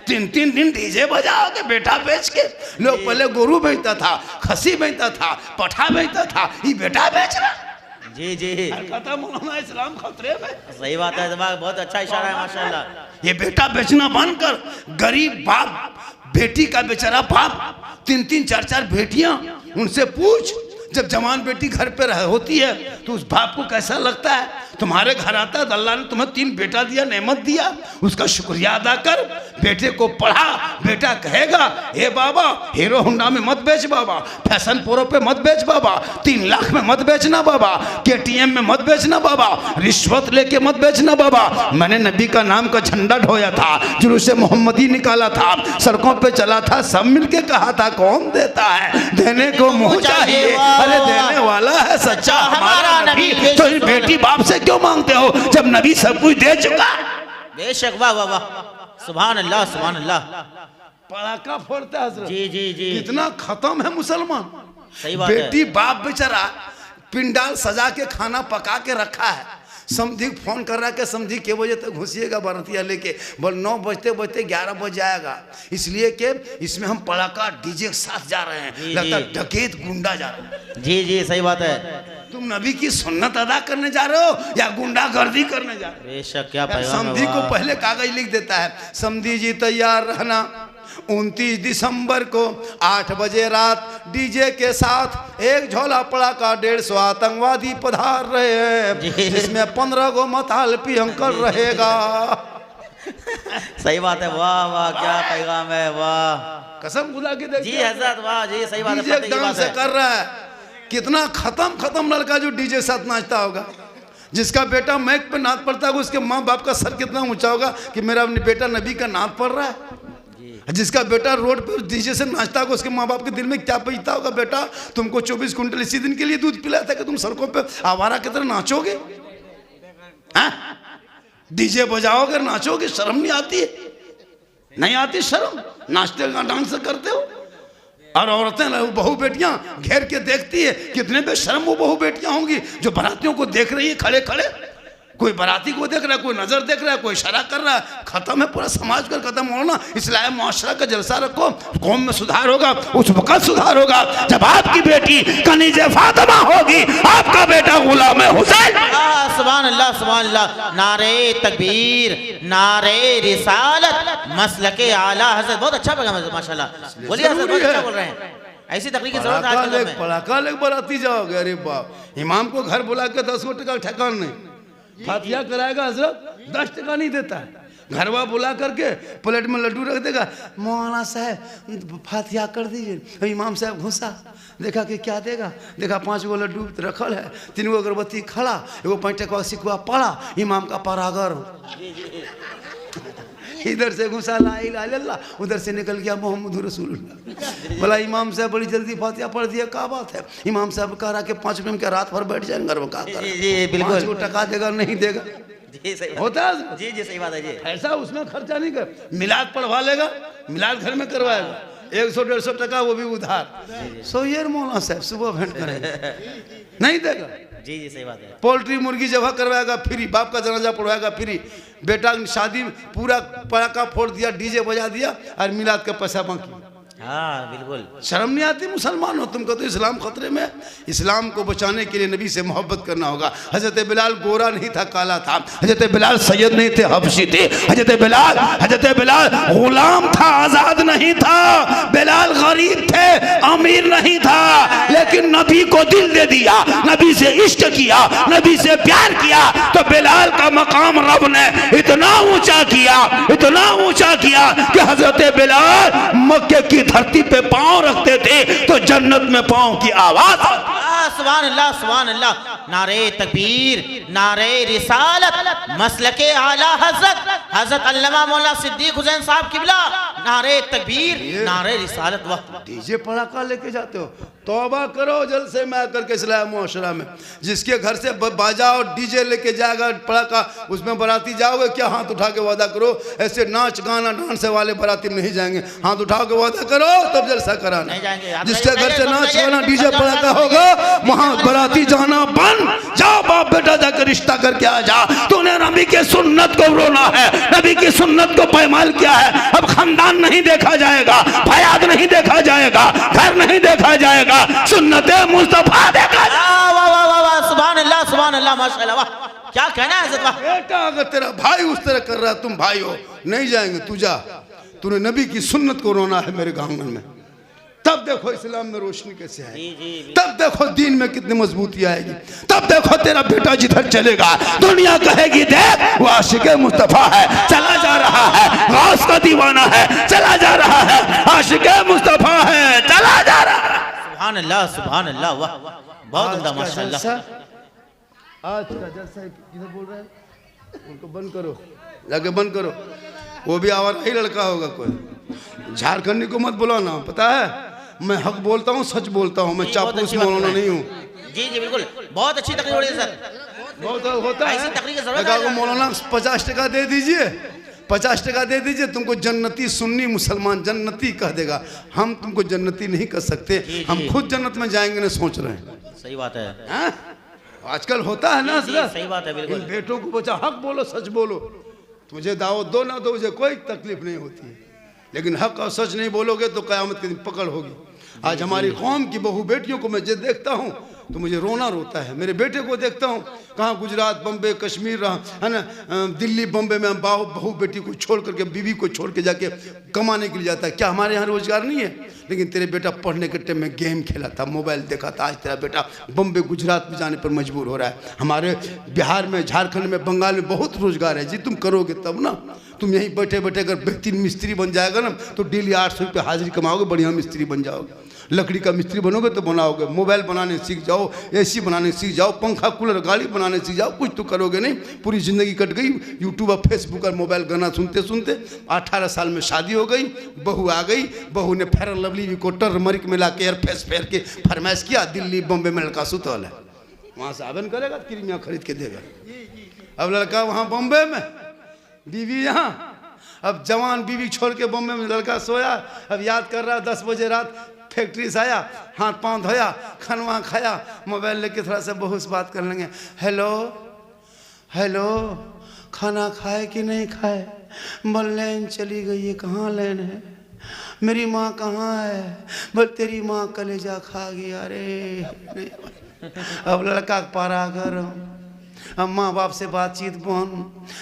A: तीन तीन दिन डीजे बजाओगे बेटा बेच के? लोग पहले गोरू बेचता था, खसी बेचता था, पठा बेचता था, ये बेटा बेच रहा।
B: जी जी
A: कहता मौलाना इस्लाम खतरे में।
B: सही बात है, बहुत अच्छा इशारा है माशाल्लाह।
A: ये बेटा बेचना बंद कर। गरीब बाप बेटी का बेचारा बाप, तीन तीन चार चार बेटियां, उनसे पूछ जब जवान बेटी घर पे होती है तो उस बाप को कैसा लगता है? तुम्हारे घर आता है, अल्लाह ने तुम्हें तीन बेटा दिया, नेमत दिया, उसका शुक्रिया अदा कर। बेटे को पढ़ा, बेटा कहेगा हे बाबा हीरो होंडा में मत बेच बाबा, फैशन प्रो पे मत बेच बाबा, 3 लाख में मत बेचना बाबा, KTM में मत बेचना बाबा, रिश्वत लेके मत बेचना बाबा। मैंने नबी का नाम का झंडा ढोया था, जुलूस मोहम्मदी निकाला था, सड़कों पे चला था, सब मिलके कहा था कौन देता है, देने को मुँह चाहिए, अरे देने वाला है सच्चा हमारा नबी। तो इस बेटी बाप से क्यों मांगते हो जब नबी सब कुछ दे चुका?
B: बेशक, वाह वाह वाह, सुभान अल्लाह सुभान अल्लाह।
A: पड़ाका फोड़ता है हजरत।
B: जी जी जी,
A: कितना खत्म है मुसलमान।
B: सही बात है।
A: बेटी बाप बेचारा पिंडाल सजा के खाना पका के रखा है, समझी फोन कर रहा है कि समझी के बजे तक घुसिएगा बरतिया लेके, बोल 9 बजते बजते 11 बज जाएगा, इसलिए कि इसमें हम पड़ाका डीजे के साथ जा रहे हैं, लगता है डकैत गुंडा जा रहे हैं।
B: जी जी सही बात है।
A: तुम नबी की सुन्नत अदा करने जा रहे हो या गुंडागर्दी करने जा रहे हो?
B: बेशक, क्या पैगाम है।
A: समधी को पहले कागज लिख देता है, समधी जी तैयार रहना, 29 दिसंबर को 8 बजे रात डीजे के साथ एक झोला पड़ाका 150 आतंकवादी पधार रहे हैं, जिसमें 15 गो मताल पियंकर रहेगा।
B: सही बात है, वाह वाह, क्या पैगाम है, वाह।
A: कसम खुदा की देख
B: जी हजरत, वाह जी, सही बात है।
A: डीजे डांस कर रहा है। कितना खत्म लड़का जो डीजे साथ नाचता होगा, जिसका बेटा मैक पे नाच पड़ता होगा, उसके माँ बाप का सर कितना ऊंचा होगा कि मेरा बेटा नबी का नाच पढ़ रहा है। जिसका बेटा रोड पे डीजे से नाचता होगा, उसके माँ बाप के दिल में क्या बीतता होगा, बेटा तुमको 24 कुंटल इसी दिन के लिए दूध पिलाया था कि तुम सड़कों पे आवारा की तरह नाचोगे, डीजे बजाओगे, नाचोगे, शर्म नहीं आती है? नहीं आती शर्म? नाचते डांस करते हो। और औरतें बहू बेटियां घेर के देखती है, कितने बेशर्म वो बहू बेटियां होंगी जो बारातियों को देख रही है खड़े खड़े। कोई बाराती को देख रहा है, कोई नजर देख रहा है, कोई इशारा कर रहा है। खत्म है पूरा समाज का, खत्म हो ना। इस्लाम मुआशरा का जलसा रखो, कौम में सुधार होगा, उस वक्त सुधार होगा जब आपकी बेटी कनीज़े फातिमा होगी, आपका बेटा गुलाम हुसैन।
B: सुभान अल्लाह सुभान अल्लाह। नारे तकबीर, नारे रिसालत, मसलके आला हज़रत। बहुत अच्छा पैगाम है माशाल्लाह। बोलिए हज़रत, बहुत अच्छा बोल रहे हैं। ऐसी तकरीर की जरूरत है।
A: पड़ाका लेके बाराती जाओगे, अरे बाप। इमाम को घर बुला के 10 टका ठेकान नहीं, फातिया कराएगा हजरत 10 टका नहीं देता है। घरवा बुला करके प्लेट में लड्डू रख देगा, मौलाना साहब फातिया कर दीजिए। इमाम साहब घुसा, देखा कि क्या देगा, देखा 5 गो लड्डू रखल है, 3 गो अगरबत्ती खड़ा, 1 5 टका सिकुआ पड़ा, इमाम का परागर। इधर से घुसा ला इलाहा इल्लल्लाह, उधर से निकल गया मोहम्मद रसूलुल्लाह। बोला इमाम साहब बड़ी जल्दी फातिहा पढ़ दिया, क्या बात है? इमाम साहब कह रहा कि 5 रुपये में क्या रात भर बैठ जाएंगे घर में, क्या करें?
B: जी बिल्कुल।
A: 5 टका देगा नहीं देगा,
B: जी सही
A: होता है।
B: जी जी सही बात है जी।
A: ऐसा उसमें खर्चा नहीं कर, मिलाद पढ़वा लेगा, मिलाद घर में करवाएगा, 100-150 टका वो भी उधार। सोइए मौलाना साहब सुबह भेंट करेंगे, नहीं देगा।
B: जी जी सही बात है।
A: पोल्ट्री मुर्गी जब करवाएगा फ्री, बाप का जनाजा पढ़वाएगा फ्री, बेटा शादी पूरा पटाखा फोड़ दिया, डीजे बजा दिया और मिलाद का पैसा बाकी।
B: हाँ बिल्कुल।
A: शर्म नहीं आती मुसलमान हो तुमको? तो इस्लाम खतरे में। इस्लाम को बचाने के लिए नबी से मोहब्बत करना होगा। हजरत बिलाल गोरा नहीं था, काला था। हजरत बिलाल सैयद नहीं थे, हबशी थे। हजरत बिलाल गुलाम था, आजाद नहीं था। बिलाल गरीब थे, अमीर नहीं था, लेकिन नबी को दिल दे दिया, नबी से इश्क किया, नबी से प्यार किया, तो बिलाल का मकाम रब ने इतना ऊंचा किया कि हजरत बिलाल मक्के की धरती पे पांव रखते थे तो जन्नत में पांव की आवाज।
B: सुभान अल्लाह सुभान अल्लाह। नारे तकबीर, नारे रिसालत, मसलके आला हजरत अल्लामा मौला सिद्दीक हुसैन साहब किबला। नारे तकबीर, नारे रिसालत। वाह,
A: डीजे पड़ाका लेके जाते हो, तौबा करो जल्द से मैं करके इस्लाह मुआशरा में। जिसके घर से बाजा और डीजे लेके जाएगा पड़ाका, उसमें बाराती जाओगे क्या? हाथ उठा के वादा करो। ऐसे नाच गाना डांस वाले बाराती में नहीं जाएंगे। हाथ उठा के वादा करो तब जलसा कराना। जिसके घर से नाच गाना डीजे पड़ाका होगा वहां बाराती जाना बंद। जाओ बाप बेटा जाकर रिश्ता करके आ जा। तूने नबी के सुन्नत को रोना है, नबी की सुन्नत को पैमाल किया है। अब खानदान नहीं देखा जाएगा, फयाद नहीं देखा जाएगा, घर नहीं देखा जाएगा, सुन्नते मुस्तफा देखा।
B: सुभान अल्लाह माशाअल्लाह। वाह क्या कहना है हज़रत।
A: बेटा अगर तेरा भाई उस तरह कर रहा है, तुम भाई हो, नहीं जाएंगे, तू जा। तूने नबी की सुन्नत को रोना है मेरे आंगन में, तब देखो इस्लाम में रोशनी कैसे आएगी, तब देखो दीन में कितनी मजबूती आएगी, तब देखो तेरा बेटा जिधर चलेगा दुनिया कहेगी देख वो आशिक़े मुस्तफा है, चला जा रहा है, गौस का दीवाना है, चला जा रहा है, आशिक़े मुस्तफा है, चला जा रहा है।
B: सुभान अल्लाह। वाह बहुत उम्दा माशाअल्लाह।
A: आज का जलसा किधर बोल रहे हैं? उनको बंद करो, जाके बंद करो। वो भी आवारा ही लड़का होगा कोई। झारखंडी को मत बुलाना, पता है मैं हक बोलता हूँ, सच बोलता हूँ, मैं चापलूस मौलाना नहीं हूँ।
B: जी बिल्कुल, बहुत अच्छी तकरीर हो रही है सर।
A: बहुत होता है।
B: ऐसी तकरीर की जरूरत है।
A: मौलाना 50 टका दे दीजिए, 50 टका दे दीजिए, तुमको जन्नती सुन्नी मुसलमान जन्नती कह देगा। हम तुमको जन्नती नहीं कर सकते, हम खुद जन्नत में जाएंगे ना सोच रहे हैं।
B: सही बात है।
A: आजकल होता है ना,
B: सही बात है बिल्कुल।
A: इन बेटों को बचा हक बोलो, सच बोलो, तुझे दावत दो ना दो मुझे कोई तकलीफ नहीं होती है, लेकिन हक और सच नहीं बोलोगे तो क़यामत के दिन पकड़ होगी। आज हमारी कौम की बहू बेटियों को मैं जब देखता हूँ तो मुझे रोना रोता है। मेरे बेटे को देखता हूँ, कहाँ गुजरात बम्बे कश्मीर रहा है ना, दिल्ली बम्बे में बहू बेटी को छोड़ करके, बीवी को छोड़ के जाके कमाने के लिए जाता है। क्या हमारे यहाँ रोजगार नहीं है? लेकिन तेरे बेटा पढ़ने के टाइम में गेम खेला था, मोबाइल देखा था, आज तेरा बेटा बम्बे गुजरात में जाने पर मजबूर हो रहा है। हमारे बिहार में, झारखंड में, बंगाल में बहुत रोजगार है जी, तुम करोगे तब ना। तुम यहीं बैठे बैठे अगर बेहतरीन मिस्त्री बन जाएगा ना तो डेली 800 रुपये हाजिरी कमाओगे, बढ़िया मिस्त्री बन जाओगे। लकड़ी का मिस्त्री बनोगे तो बनाओगे, मोबाइल बनाने सीख जाओ, एसी बनाने सीख जाओ, पंखा कूलर गाड़ी बनाने सीख जाओ, कुछ तो करोगे नहीं, पूरी ज़िंदगी कट गई यूट्यूब और फेसबुक और मोबाइल गाना सुनते सुनते। 18 साल में शादी हो गई, बहू आ गई, बहू ने फेयर लवली को टर्मरिक मिला के एयर फेस फेर के फरमाइश किया, दिल्ली बम्बे में लड़का सुतल है, वहाँ से आवेदन करेगा, क्रीमिया खरीद के देगा। अब लड़का वहाँ बम्बे में, बीवी यहाँ। अब जवान बीवी छोड़ के बम्बे में लड़का सोया, अब याद कर रहा 10 बजे रात फैक्ट्री से आया, हाथ पांव धोया, खाना खाया, मोबाइल लेके थोड़ा सा बहू से बात कर लेंगे। हेलो हेलो, खाना खाए कि नहीं खाए? बोल लैन चली गई है। कहाँ लैन है? मेरी माँ कहाँ है? बोल तेरी माँ कलेजा खा गई। अरे अब लड़का पारा गरम, अब माँ बाप से बातचीत बंद,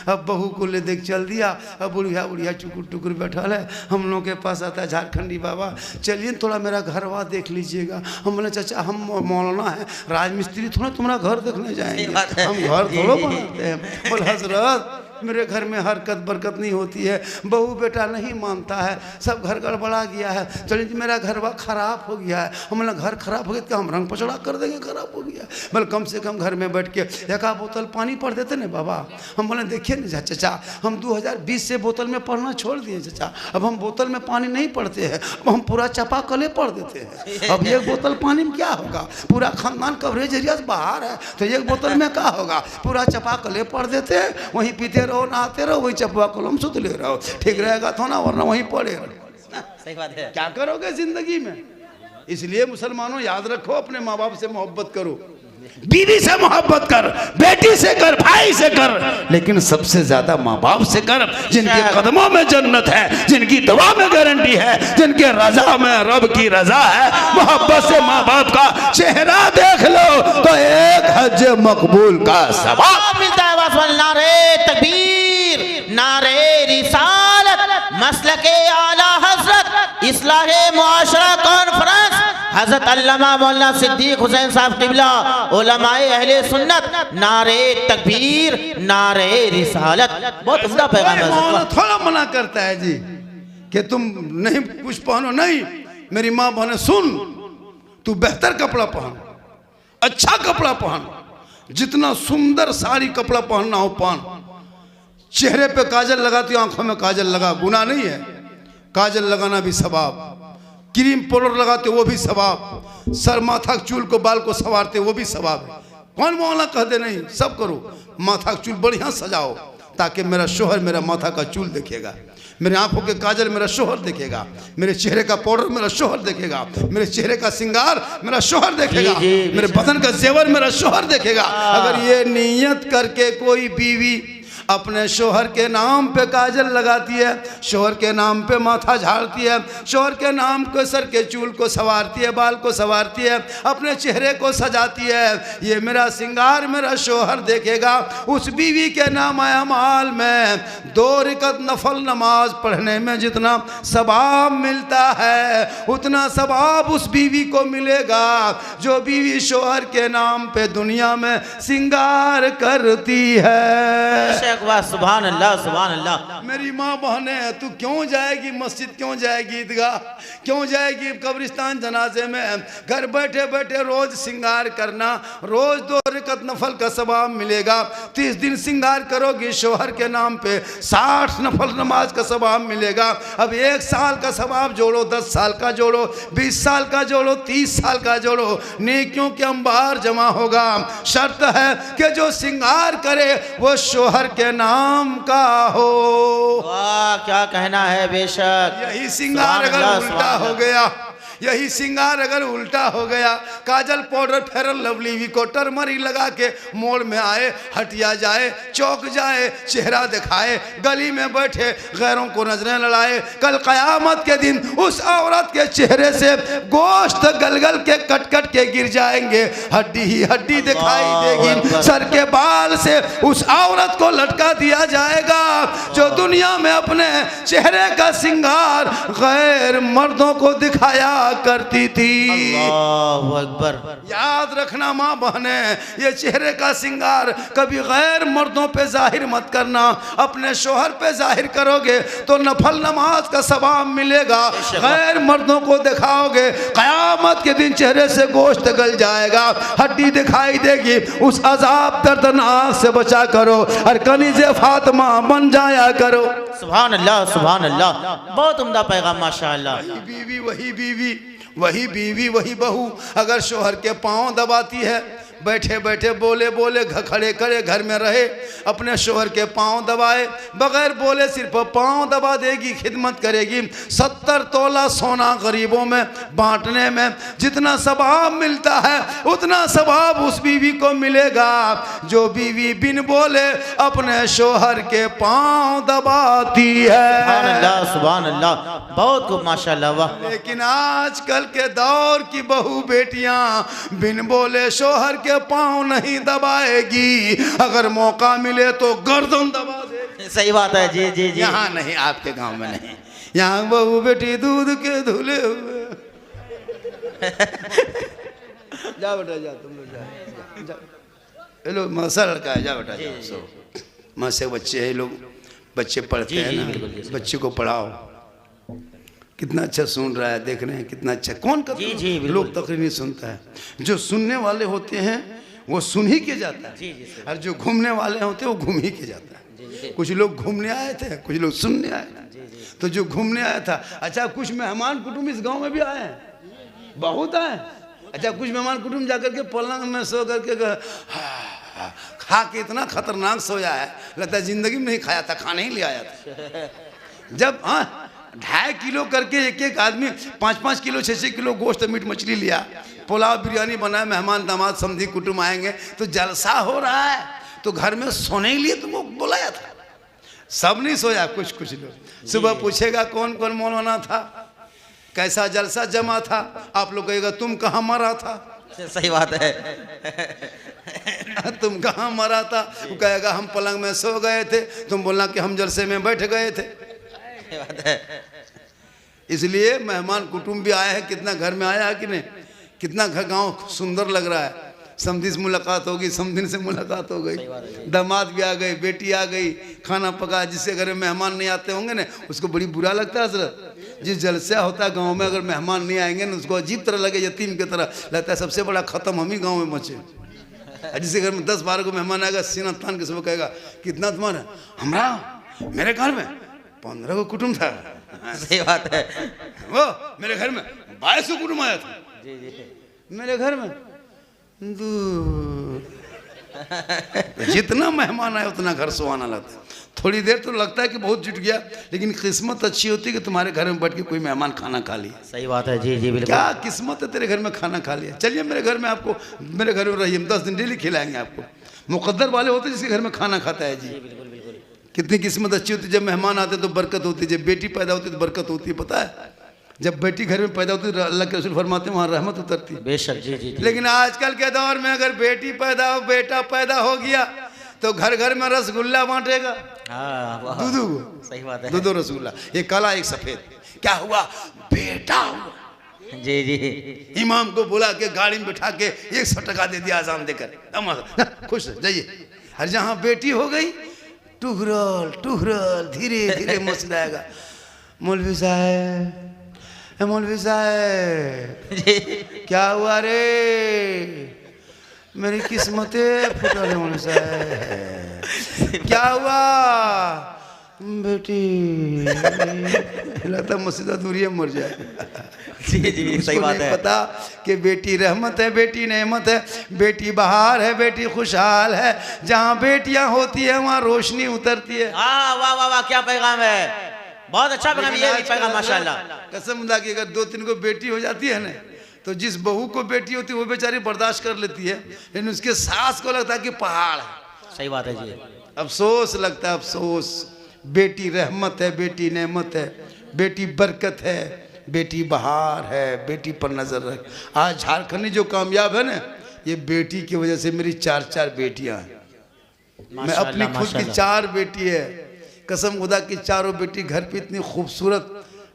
A: अब बहू को ले देख चल दिया। अब बुढ़िया बुढ़िया टुकुर टुकुर बैठा है, हम लोग के पास आता है झारखंडी बाबा, चलिए थोड़ा मेरा घर देख लीजिएगा। हम बोले चाचा हम मौलाना है, राजमिस्त्री थोड़ा तुम्हारा घर देखने जाएंगे, हम घर थोड़ा बनाते हैं। बोल हजरत मेरे घर में हरकत बरकत नहीं होती है, बहू बेटा नहीं मानता है, सब घर गड़बड़ा गया है, चलिए जी मेरा घर खराब हो गया है। हम बोला घर खराब हो गया तो हम रंग पचड़ा कर देंगे, खराब हो गया। बोले कम से कम घर में बैठ के एक बोतल पानी पढ़ देते ना बाबा। हम बोले देखिए ना चाचा, हम 2020 से बोतल में पढ़ना छोड़ दिए चाचा, अब हम बोतल में पानी नहीं पढ़ते हैं, अब हम पूरा चापाकले पढ़ देते हैं। अब एक बोतल पानी में क्या होगा, पूरा खानदान कवरेज एरिया से बाहर है तो एक बोतल में क्या होगा, पूरा चापाकले पढ़ देते हैं, वहीं पीते रहो, नहाते रहो, वही चपवा कलम सुध ले रहो, ठीक रहेगा तो ना, वरना वहीं पड़े रहो।
B: सही बात है।
A: क्या करोगे जिंदगी में? इसलिए मुसलमानों याद रखो, अपने माँ बाप से मोहब्बत करो, बीवी से मोहब्बत कर, बेटी से कर, भाई से कर, लेकिन सबसे ज्यादा माँ बाप से कर, जिनके कदमों में जन्नत है, जिनकी दुआ में गारंटी है, जिनके रजा में रब की रजा है। मोहब्बत से माँ बाप का चेहरा देख लो तो एक हज मकबूल का सवाब
B: मिलता है। नारे तकबीर, नारे रिसालत, मसलके आला हजरत, इस्लाहे मुआशरा कॉन्फ्रेंस, हजरत अल्लामा मौलाना सिद्दीक हुसैन साहब क़िबला, उलमाए अहले सुन्नत, नारे तकबीर, नारे रिसालत। बहुत उम्दा पैगाम है।
A: थोड़ा मना करता है जी कि तुम नहीं कुछ पहनो, नहीं, मेरी माँ बहने सुन, तू बेहतर कपड़ा पहन, अच्छा कपड़ा पहन, जितना सुंदर साड़ी कपड़ा पहनना हो पहन, चेहरे पे काजल लगाती, आंखों में काजल लगा, गुनाह नहीं है, काजल लगाना भी सवाब, क्रीम पाउडर लगाते वो भी सवाब, सर माथा के चूल को बाल को संवारते वो भी सवाब है। कौन मौला कहते नहीं, सब करो। माथा का चूल बढ़िया सजाओ ताकि मेरा शोहर मेरा माथा का चूल देखेगा, मेरे आंखों के काजल मेरा शोहर देखेगा, मेरे चेहरे का पाउडर मेरा शोहर देखेगा, मेरे चेहरे का श्रृंगार मेरा शोहर देखेगा, मेरे बदन का जेवर मेरा शोहर देखेगा। अगर ये नियत करके कोई बीवी अपने शोहर के नाम पे काजल लगाती है, शोहर के नाम पे माथा झाड़ती है, शोहर के नाम को सर के चूल को संवारती है, बाल को संवारती है, अपने चेहरे को सजाती है, ये मेरा श्रृंगार मेरा शोहर देखेगा। उस बीवी के नाम अमाल में 2 रकात नफल नमाज पढ़ने में जितना सवाब मिलता है उतना सवाब उस बीवी को मिलेगा जो बीवी शोहर के नाम पे दुनिया में श्रृंगार करती है।
B: सुभान अल्लाह सुभान अल्लाह।
A: मेरी माँ बहने, तू क्यों जाएगी मस्जिद, क्यों जाएगी ईदगाह, क्यों जाएगी कब्रिस्तान जनाजे में? घर बैठे बैठे रोज श्रृंगार करना, रोज 2 रकात नफल का सवाब मिलेगा। 30 दिन श्रृंगार करोगी शोहर के नाम पे 60 नफल नमाज का सवाब मिलेगा। अब 1 साल का सवाब जोड़ो, 10 साल का जोड़ो, 20 साल का जोड़ो, 30 साल का जोड़ो, नेकियों के अंबार जमा होगा। शर्त है कि जो श्रृंगार करे वो शोहर के नाम का हो।
B: वाह क्या कहना है, बेशक।
A: यही श्रृंगार अगर उल्टा हो गया, यही श्रृंगार अगर उल्टा हो गया, काजल पाउडर फेरन लवली विको टर्मरी लगा के मोड़ में आए, हटिया जाए, चौक जाए, चेहरा दिखाए, गली में बैठे गैरों को नजरें लड़ाए, कल कयामत के दिन उस औरत के चेहरे से गोश्त गलगल के कट कट के गिर जाएंगे, हड्डी ही हड्डी दिखाई देगी। सर के बाल से उस औरत को लटका दिया जाएगा जो दुनिया में अपने चेहरे का श्रृंगार गैर मर्दों को दिखाया करती थी।
B: अल्लाहु अकबर।
A: याद रखना माँ बहने, ये चेहरे का श्रृंगार कभी गैर मर्दों पे जाहिर मत करना। अपने शोहर पे जाहिर करोगे तो नफल नमाज का सवाब मिलेगा, गैर मर्दों को दिखाओगे कयामत के दिन चेहरे से गोश्त गल जाएगा, हड्डी दिखाई देगी। उस अजाब दर्दनाक से बचा करो और कनीज़े फातिमा बन जाया करो।
B: सुभान अल्लाह सुभान अल्लाह। बहुत उम्दा पैगाम माशाअल्लाह।
A: वही बीवी वही बहू अगर शोहर के पांव दबाती है, बैठे बैठे बोले बोले खड़े खड़े घर में रहे, अपने शोहर के पांव दबाए, बगैर बोले सिर्फ पांव दबा देगी, खिदमत करेगी। 70 तोला सोना गरीबों में बांटने में जितना सवाब मिलता है उतना सवाब उस बीवी को मिलेगा जो बीवी बिन बोले अपने शोहर के पांव दबाती है।
B: सुभान अल्लाह सुभान अल्लाह। बहुत खूब माशाअल्लाह। वाह।
A: लेकिन आजकल के दौर की बहू बेटियां बिन बोले शोहर के पांव नहीं दबाएगी, अगर मौका मिले तो गर्दन दबा दे।
B: सही बात है जी जी जी।
A: यहाँ नहीं, आपके गांव में नहीं, यहाँ बहू बेटी दूध के धुले हुए। जा बेटा जा, तुम लोग जा। ये लोग मसा लड़का है, जा बेटा जा। सो माँ से बच्चे हैं, लोग बच्चे पढ़ते हैं ना, बच्चे को पढ़ाओ। कितना अच्छा सुन रहा है, देख रहे हैं कितना अच्छा। कौन करता लोग तकरीर नहीं सुनता है, जो सुनने वाले होते हैं वो सुन ही के जाता है, और जो घूमने वाले होते हैं वो घूम ही के जाता है। कुछ लोग घूमने आए थे, कुछ लोग सुनने आए थे। तो जो घूमने आया था, अच्छा कुछ मेहमान कुटुंब इस गांव में भी आए हैं, बहुत आए। अच्छा कुछ मेहमान कुटुंब जाकर के पलंग में सो करके खा के इतना खतरनाक सोया है, लगता है जिंदगी में नहीं खाया था, खाने ही ले आया था। जब 2.5 किलो करके एक आदमी 5-5 किलो 6-6 किलो गोश्त मीट मछली लिया, पुलाव बिरयानी बनाया, मेहमान दामाद समधी कुटुंब आएंगे तो जलसा हो रहा है, तो घर में सोने के लिए तुमको बुलाया था। सब नहीं सोया, कुछ कुछ लोग। सुबह पूछेगा कौन कौन मौलाना था, कैसा जलसा जमा था, आप लोग कहेगा तुम कहाँ मरा था।
B: सही बात है।
A: तुम कहाँ मरा था, वो कहेगा हम पलंग में सो गए थे, तुम बोलना कि हम जलसे में बैठ गए थे। इसलिए मेहमान कुटुंब भी आए हैं, कितना घर में आया है कि नहीं, कितना घर गांव सुंदर लग रहा है। समधी से मुलाकात होगी, समधिन से मुलाकात हो गई, दामाद भी आ गए, बेटी आ गई, खाना पका। जिससे घर में मेहमान नहीं आते होंगे ना, उसको बड़ी बुरा लगता है हजरत। जिस जलसा होता है गांव में, अगर मेहमान नहीं आएंगे ना, उसको अजीब तरह लगे, यतीम की तरह लगता है सबसे बड़ा खत्म हम ही गाँव में मचे। जिसके घर में 10-12 को मेहमान आएगा, सीना तान के सब कहेगा कितना तुम्हारा, हमारा मेरे घर में 15 को कुटुंब था।
B: सही बात है।
A: वो मेरे घर में बाहर से कुटुंब आया था
B: जी जी
A: मेरे घर में दूर जितना मेहमान आए उतना घर सुहाना लगता है। थोड़ी देर तो लगता है कि बहुत जुट गया, लेकिन किस्मत अच्छी होती है कि तुम्हारे घर में बैठ के कोई मेहमान खाना खा लिया।
B: सही बात है जी जी बिल्कुल।
A: क्या किस्मत है तेरे घर में खाना खा लिया। चलिए मेरे घर में आपको, मेरे घर में रहिए, हम 10 दिन डेली खिलाएंगे आपको। मुकद्दर वाले होते जिसके घर में खाना खाता है जी।
B: बिल्कुल बिल्कुल।
A: कितनी किस्मत अच्छी होती है, जब मेहमान आते तो बरकत होती है, जब बेटी पैदा होती है तो बरकत होती है। पता है जब बेटी घर में पैदा होती है अल्लाह के रसूल फरमाते हैं वहाँ रहमत उतरती है।
B: बेशक जी जी जी।
A: लेकिन आजकल के दौर में अगर बेटी पैदा हो, बेटा पैदा हो गया तो घर घर में रसगुल्ला बांटेगा।
B: हाँ वाह,
A: दूधू
B: सही बात है।
A: दूधो रसगुल्ला, एक काला एक सफेद। क्या हुआ? बेटा हुआ।
B: जी जी
A: इमाम को बुला के गाड़ी में बिठा के 100 टका दे दिया अजान देकर, खुश जाइए। हर जहाँ बेटी हो गई टुहरल टुहरल धीरे धीरे मस्जिद आएगा। मौलवी साहब, मौलवी साहब क्या हुआ रे? मेरी किस्मतें फुटा रे मौलवी साहब। क्या हुआ? बेटी लगता मस्जिद दूरिया मर जाए।
B: जी जी सही बात है।
A: पता कि बेटी रहमत है, बेटी नेमत है, बेटी बहार है, बेटी खुशहाल है। जहाँ बेटियां होती है वहाँ रोशनी उतरती है।
B: हाँ वाह वाह वाह, क्या पैगाम है, बहुत अच्छा पैगाम। ये भी पैगाम माशाल्लाह।
A: कसम खुदा की अगर 2-3 को बेटी हो जाती है ना तो जिस बहू को बेटी होती है वो बेचारी बर्दाश्त कर लेती है, लेकिन उसके सास को लगता है कि पहाड़ है।
B: सही बात है जी।
A: अफसोस लगता है, अफसोस। बेटी रहमत है, बेटी नेमत है, बेटी बरकत है, बेटी बहार है। बेटी पर नजर रख। आज झारखंड जो कामयाब है ना, ये बेटी की वजह से। मेरी 4 बेटियां हैं। मैं अपनी खुद की 4 बेटी है। कसम खुदा की चारों बेटी घर पे इतनी खूबसूरत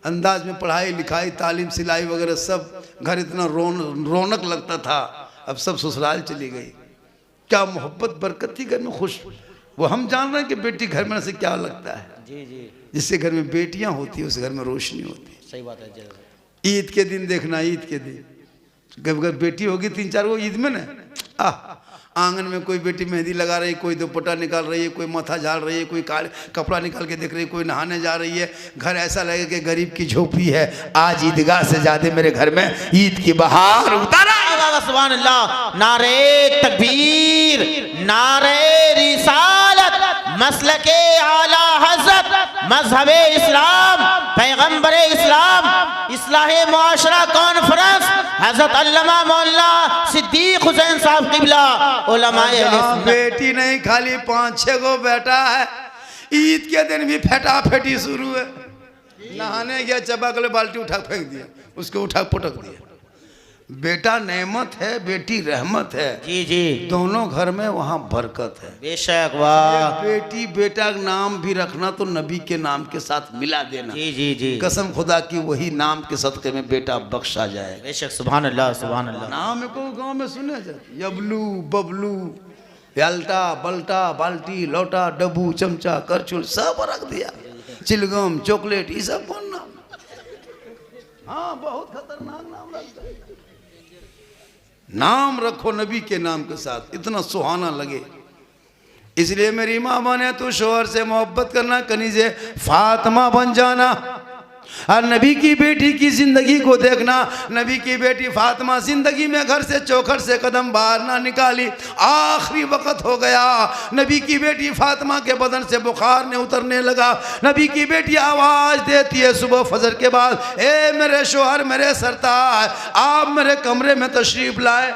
A: अंदाज में पढ़ाई लिखाई तालीम सिलाई वगैरह सब, घर इतना रौनक लगता था। अब सब ससुराल चली गई। क्या मोहब्बत बरकत थी घर में, खुश। वो हम जान रहे हैं कि बेटी घर में से क्या लगता है।
B: जी जी
A: जिससे घर में बेटियां होती है उस घर में रोशनी होती है।
B: सही बात है जी।
A: ईद के दिन देखना, ईद के दिन अगर बेटी होगी 3-4 वो ईद में ना, आंगन में कोई बेटी मेहंदी लगा रही है, कोई दुपट्टा निकाल रही है, कोई माथा झाड़ रही है, कोई कपड़ा निकाल के देख रही है, कोई नहाने जा रही है। घर ऐसा लगे कि गरीब की झोपड़ी है। आज ईदगाह से ज्यादा मेरे घर में ईद की बहार उतारा।
B: सुभान अल्लाह। नारे तकबीर, नारे रिसालत, मसलके आला हज़रत, मज़हबे इस्लाम, पैगंबरे इस्लाम, इस्लाहे मुआशरा कॉन्फ्रेंस, हज़रत अल्लामा मौलाना सिद्दीक हुसैन साहब क़िबला, उलमाए अहले सुन्नत।
A: बेटी नहीं खाली 5-6 को बेटा है। ईद के दिन भी फेटा फेटी शुरू है। नहाने गया, चबा के बाल्टी उठा फेंक दिया, उसको उठा पटक दिया। बेटा नेमत है, बेटी रहमत है।
B: जी जी
A: दोनों घर में वहाँ बरकत है।
B: बेशक वाह।
A: बेटी बेटा का नाम भी रखना तो नबी के नाम के साथ मिला देना।
B: जी जी जी
A: कसम खुदा की वही नाम के सदक़े में बेटा बख्शा जाए।
B: बेशक सुभान अल्लाह सुभान अल्लाह।
A: नाम को गांव में सुने जाते, यबलू बबलू याल्टा बल्टा बाल्टी लोटा डब्बू चमचा करछुल सब रख दिया। चिलगम चॉकलेट ये सब कौन नाम? हाँ बहुत खतरनाक नाम रखता है। नाम रखो नबी के नाम के साथ, इतना सुहाना लगे। इसलिए मेरी माँ बने तो शोहर से मोहब्बत करना, कनीज़े फातिमा बन जाना। और नबी की बेटी की जिंदगी को देखना। नबी की बेटी फातिमा जिंदगी में घर से चौखट से कदम बाहर ना निकाली। आखिरी वक्त हो गया, नबी की बेटी फातिमा के बदन से बुखार ने उतरने लगा। नबी की बेटी आवाज़ देती है सुबह फजर के बाद, ए मेरे शोहर मेरे सरताज, आप मेरे कमरे में तशरीफ़ लाए।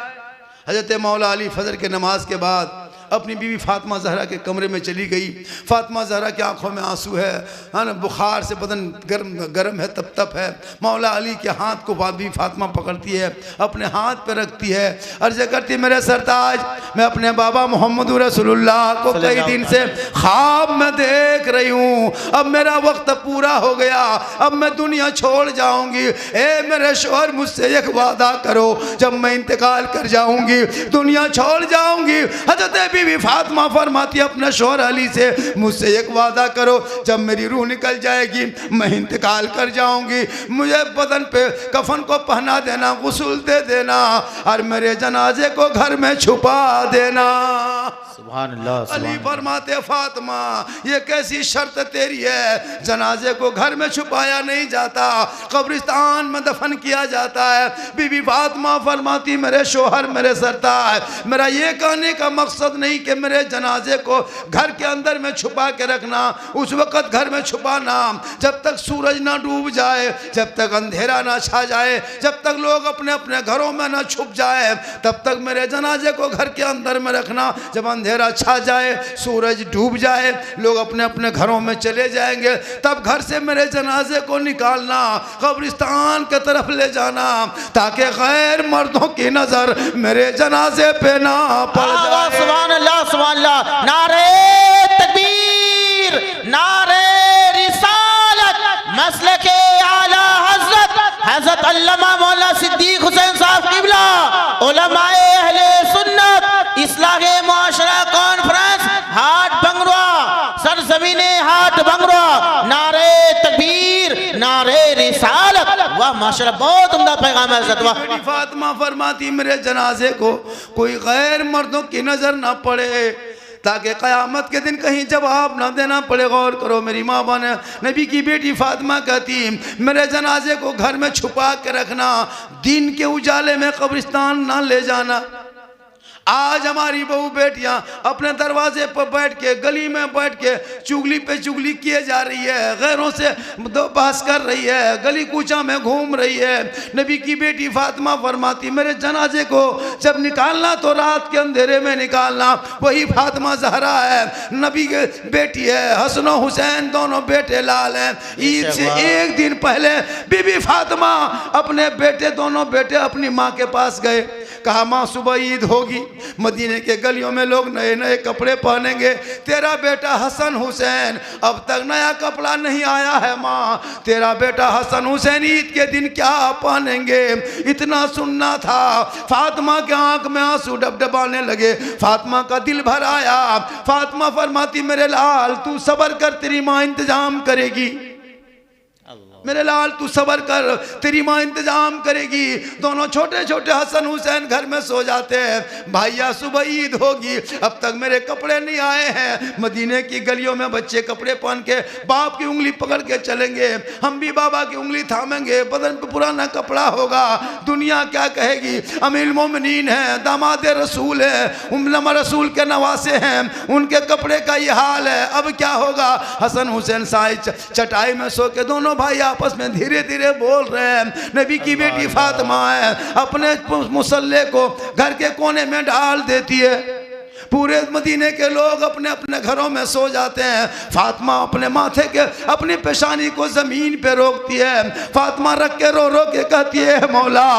A: हज़रत मौला अली फजर के नमाज के बाद अपनी बीवी फातिमा ज़हरा के कमरे में चली गई। फातिमा ज़हरा की आंखों में आंसू है ना, बुखार से बदन गर्म है, तप है। मौला अली के हाथ को बीवी फातिमा पकड़ती है, अपने हाथ पे रखती है, अर्ज़ करती है मेरे सरताज, मैं अपने बाबा मोहम्मद रसूलुल्लाह को कई दिन से ख्वाब में देख रही हूँ। अब मेरा वक्त पूरा हो गया, अब मैं दुनिया छोड़ जाऊँगी। ए मेरे शोहर मुझसे एक वादा करो, जब मैं इंतकाल कर जाऊँगी, दुनिया छोड़ जाऊँगी, हज़रत बीवी फातिमा फरमाती अपने शौहर अली से, मुझसे एक वादा करो, जब मेरी रूह निकल जाएगी मैं इंतकाल कर जाऊंगी, मुझे बदन पे कफन को पहना देना, गुस्ल दे देना और मेरे जनाजे को घर में छुपा देना।
B: सुभान अल्लाह।
A: अली फरमाते फातिमा ये कैसी शर्त तेरी है, जनाजे को घर में छुपाया नहीं जाता, कब्रिस्तान में दफन किया जाता है। बीबी फातिमा फरमाती मेरे शोहर मेरे सरताज, मेरा ये कहने का मकसद नहीं कि मेरे जनाजे को घर के अंदर में छुपा के रखना, उस वक़्त घर में छुपाना जब तक सूरज ना डूब जाए, जब तक अंधेरा ना छा जाए, जब तक लोग अपने अपने घरों में ना छुप जाए, तब तक मेरे जनाजे को घर के अंदर में रखना। जब अंधेरा छा जाए, सूरज डूब जाए, लोग अपने अपने घरों में चले जाएंगे, तब घर से मेरे जनाजे को निकालना, कब्रिस्तान के तरफ ले जाना, ताकि गैर मर्दों की नजर मेरे जनाजे पे ना पड़ जाए।
B: सुभान अल्लाह, सुभान अल्लाह। नारे तकबीर, नारे रिसालत, मसलके आला हज़रत अल्लामा मौलाना सिद्दीक हुसैन साहब क़िबला, उलमाए अहले सुन्नत, इस्लाहे मुआशरा कॉन्फ्रेंस हाट बंगरा, सरजमीने हाट बंगरा, नारे तकबीर, नारे रिसालत। वाह माशाल्लाह, बहुत उम्दा पैगाम है हज़रत। वाह।
A: फातिमा फरमाती मेरे जनाजे को कोई गैर मर्दों की नजर ना पड़े, ताकि क़यामत के दिन कहीं जवाब ना देना पड़े। गौर करो, मेरी माँ बने नबी की बेटी फातिमा कहती मेरे जनाजे को घर में छुपा के रखना, दिन के उजाले में कब्रिस्तान ना ले जाना। आज हमारी बहू बेटियां अपने दरवाजे पर बैठ के, गली में बैठ के चुगली पे चुगली किए जा रही है, गैरों से बहस कर रही है, गली कूचा में घूम रही है। नबी की बेटी फातिमा फरमाती मेरे जनाजे को जब निकालना तो रात के अंधेरे में निकालना। वही फातिमा जहरा है, नबी के बेटी है, हसन और हुसैन दोनों बेटे लाल हैं। ईद से एक दिन पहले बीबी फातिमा अपने बेटे, दोनों बेटे अपनी माँ के पास गए, कहा माँ सुबह ईद होगी, मदीने के गलियों में लोग नए नए कपड़े पहनेंगे, तेरा बेटा हसन हुसैन अब तक नया कपड़ा नहीं आया है माँ, तेरा बेटा हसन हुसैन ईद के दिन क्या पहनेंगे। इतना सुनना था, फातिमा के आंख में आंसू डबडबाने लगे, फातिमा का दिल भर आया। फातिमा फरमाती मेरे लाल तू सब्र कर, तेरी माँ इंतजाम करेगी, मेरे लाल तू सबर कर, तेरी माँ इंतजाम करेगी। दोनों छोटे छोटे हसन हुसैन घर में सो जाते हैं। भैया सुबह ईद होगी, अब तक मेरे कपड़े नहीं आए हैं। मदीने की गलियों में बच्चे कपड़े पहन के बाप की उंगली पकड़ के चलेंगे, हम भी बाबा की उंगली थामेंगे, बदन पे पुराना कपड़ा होगा, दुनिया क्या कहेगी। अमीरुल मोमिनीन हैं, दामाद रसूल हैं, उम्मा रसूल के नवासे हैं, उनके कपड़े का ये हाल है, अब क्या होगा। हसन हुसैन साई चटाई में सो के दोनों भाई आपस में धीरे धीरे बोल रहे हैं। नबी की बेटी फातिमा है, अपने मुसल्ले को घर के कोने में डाल देती है। पूरे मदीने के लोग अपने अपने घरों में सो जाते हैं। फातिमा अपने माथे के, अपनी पेशानी को जमीन पे रोकती है। फातिमा रख के रो रो के कहती है मौला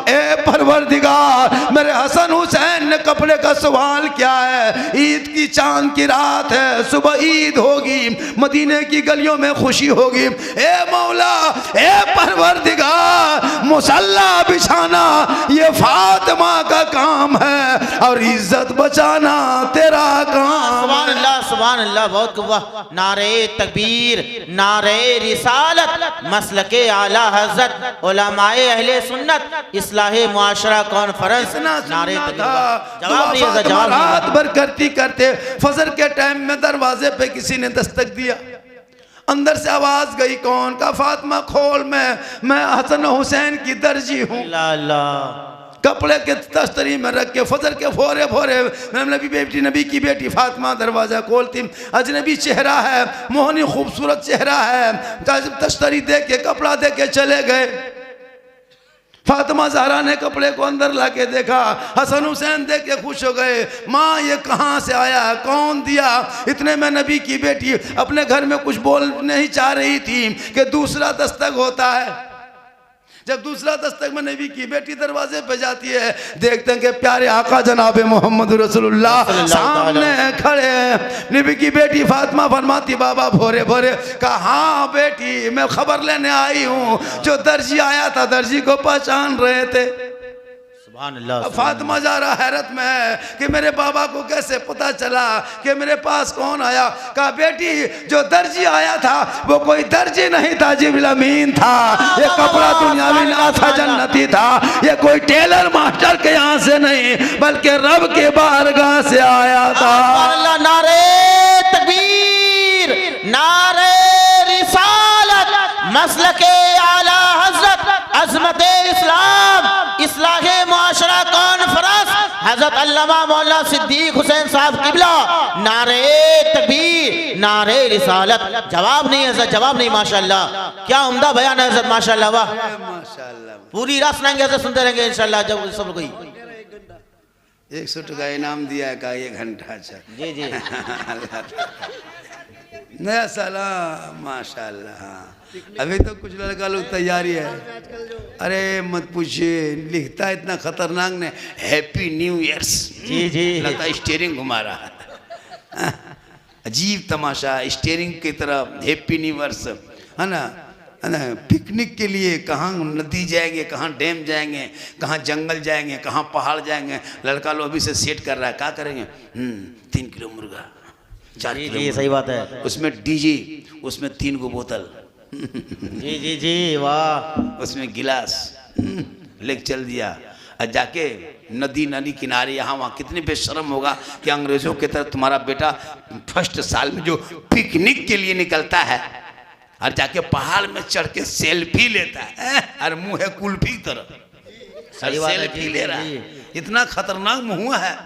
A: ए परवरदिगार, मेरे हसन हुसैन ने कपड़े का सवाल क्या है, ईद की चांद की रात है, सुबह ईद होगी, मदीने की गलियों में खुशी होगी, ए मौला ए परवरदिगार मुसल्ला बिछाना ये फातिमा का काम है और इज्जत बचाना तेरा काम।
B: सुभान अल्लाह, सुभान अल्लाह, बहुत वाह। नारे तकबीर, नारे रिसालत, मसलके आला हज़रत, उलमाए अहले सुन्नत, इस्लाहे मुआशरा कॉन्फ्रेंस, नारे तकबीर। जवाब दिया, जवाब
A: रात भर करती करते फजर के टाइम में दरवाजे पे किसी ने दस्तक दिया। अंदर से आवाज गई, कौन? का फातिमा खोल, मैं हसन हुसैन की दर्जी हूँ। कपड़े के तस्तरी में रख के फजर के फोरे फोरे नबी की बेटी फातिमा दरवाज़ा खोलती। अजनबी चेहरा है, मोहनी खूबसूरत चेहरा है, तस्तरी दे के कपड़ा दे के चले गए। फातिमा ज़हरा ने कपड़े को अंदर ला के देखा, हसन हुसैन देख के खुश हो गए। माँ ये कहाँ से आया, कौन दिया? इतने में नबी की बेटी अपने घर में कुछ बोल नहीं चाह रही थी कि दूसरा दस्तक होता है। जब दूसरा दस्तक में नबी की बेटी दरवाजे पे जाती है, देखते हैं कि प्यारे आका जनाब मोहम्मद रसूलुल्लाह सामने खड़े हैं। नबी की बेटी फातिमा फरमाती बाबा भोरे भोरे, कहा हाँ बेटी मैं खबर लेने आई हूँ, जो दर्जी आया था दर्जी को पहचान रहे थे।
B: सुभान अल्लाह।
A: फातिमा ज़हरा हैरत में है कि मेरे बाबा को कैसे पता चला कि मेरे पास कौन आया। कहा बेटी जो दर्जी आया था वो कोई दर्जी नहीं था, जिब्रील अमीन था। ये कपड़ा दुनियावी ना था, जन्नती था। ये कोई टेलर मास्टर के यहाँ से नहीं बल्कि रब के बारगाह से आया था।
B: नारे तकबीर, नारे रिसालत, मसलके आला हज़रत, अज़मत इस्लाम, इस्लाहे मुआशरा कॉन्फ्रेंस, हज़रत अल्लामा मौलाना सिद्दीक हुसैन साहब किबला। नारे तकबीर, नारे रिसालत। जवाब नहीं है हज़रत, जवाब नहीं। माशाअल्लाह, क्या उम्दा बयान है हज़रत, माशाअल्लाह। वाह
A: माशाअल्लाह,
B: पूरी रात सुनाएंगे हज़रत, सुनते रहेंगे इंशाअल्लाह। जब सब कोई
A: 100 का इनाम दिया है का 1 घंटा। अच्छा
B: जी जी
A: नया सलाम, माशाअल्लाह। अभी तो कुछ लड़का लोग तैयारी है। अरे मत पूछिए, लिखता है इतना खतरनाक ने, हैप्पी न्यू ईयर्स।
B: जी जी,
A: लगता है स्टीयरिंग घुमा रहा है। अजीब तमाशा, स्टीयरिंग की तरह हैप्पी न्यू ईयर्स, है ना। पिकनिक के लिए कहाँ नदी जाएंगे, कहाँ डैम जाएंगे, कहाँ जंगल जाएंगे, कहाँ पहाड़ जाएंगे। लड़का लोग अभी से सेट कर रहा है, क्या करेंगे। 3 किलो मुर्गा, 4 किलो
B: जी, सही बात है।
A: उसमें डीजे, उसमें 3 गो बोतल,
B: जी जी जी, वाह।
A: उसमें गिलास लेके चल दिया। और जाके नदी नदी किनारे यहाँ वहाँ कितने बेशर्म होगा कि अंग्रेजों की तरह तुम्हारा बेटा फर्स्ट साल में जो पिकनिक के लिए निकलता है और जाके पहाड़ में चढ़ के सेल्फी लेता है, और मुंह है कुल्फी की तरह, सेल्फी ले रहा है। इतना खतरनाक मुंह है।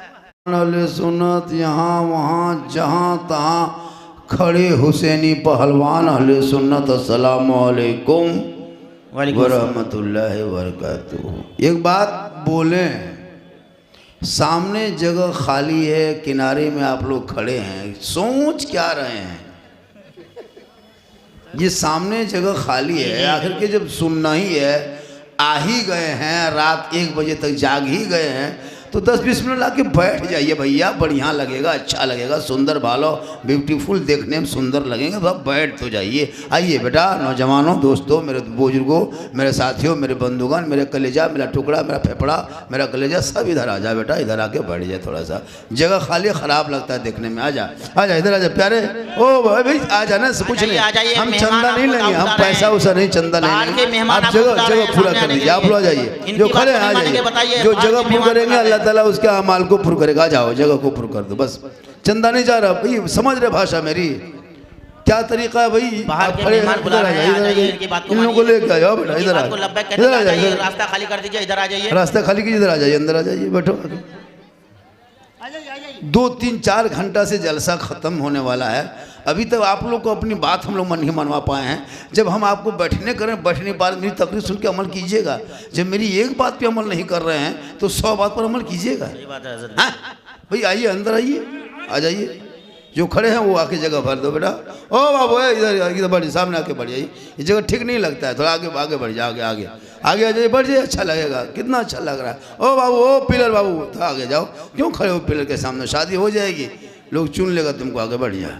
A: अहले सुन्नत यहाँ वहाँ जहाँ तहाँ खड़े हुसैनी पहलवान अहले सुन्नत, अस्सलाम वालेकुम व रहमतुल्लाहि व बरकातुहू। एक बात बोलें, सामने जगह खाली है, किनारे में आप लोग खड़े हैं, सोच क्या रहे हैं। ये सामने जगह खाली है, आखिर के जब सुनना ही है, आ ही गए हैं, रात 1 बजे तक जाग ही गए हैं, तो 10-20 मिनट ला के बैठ जाइए भैया, बढ़िया लगेगा, अच्छा लगेगा, सुंदर भालो, ब्यूटीफुल, देखने में सुंदर लगेंगे, तो आप बैठ तो जाइए। आइए बेटा, नौजवानों, दोस्तों, मेरे बुजुर्गों, मेरे साथियों, मेरे बंधुगण, मेरे कलेजा, मेरा टुकड़ा, मेरा फेफड़ा, मेरा कलेजा, सब इधर आ जाए बेटा, इधर आके बैठ जाए। थोड़ा सा जगह खाली ख़राब लगता है देखने में। आ जा इधर आ जा प्यारे। ओ भाई आ जाना, कुछ नहीं, हम चंदा नहीं लेंगे, हम पैसा उसा नहीं, चंदा नहीं लेंगे। आप जगह पूरा कर दीजिए, आप लोग आ जाइए, जो खड़े आ जाइए, जो जगह पूरा करेंगे अल्लाह ताला उसके अमाल को पुर करेगा। जाओ जगह को पुर कर दो, बस चंदा नहीं जा रहा भाई, समझ रहे भाषा मेरी, क्या तरीका है भाई। आप खड़े हैं, इधर आ जाइए, इन लोगों को लेके आ जाओ बेटा, इधर आ जाइए,
B: रास्ता खाली कर दीजिए, इधर आ जाइए,
A: रास्ता खाली कीजिए, इधर आ जाइए, अंदर आ जाइए, बैठो। 2-3-4 घंटा से जलसा खत्म होने वाला है, अभी तक आप लोग को अपनी बात हम लोग नहीं मनवा पाए हैं। जब हम आपको बैठने करें, बैठने के बाद मेरी तकरीर सुन के अमल कीजिएगा। जब मेरी एक बात पे अमल नहीं कर रहे हैं तो 100 बात पर अमल कीजिएगा। भाई आइए, अंदर आइए, आ जाइए, जो खड़े हैं वो आके जगह भर दो बेटा। ओ बाबू इधर बढ़िए, सामने आके बढ़ जाइए, ये जगह ठीक नहीं लगता है, थोड़ा आगे बढ़ जाए, आगे आ जाइए, बढ़ जाइए, अच्छा लगेगा, कितना अच्छा लग रहा है। ओ बाबू, ओ पिलर बाबू, थोड़ा आगे जाओ, क्यों खड़े हो पिलर के सामने, शादी हो जाएगी, लोग चुन लेगा तुमको, आगे बढ़ जाओ,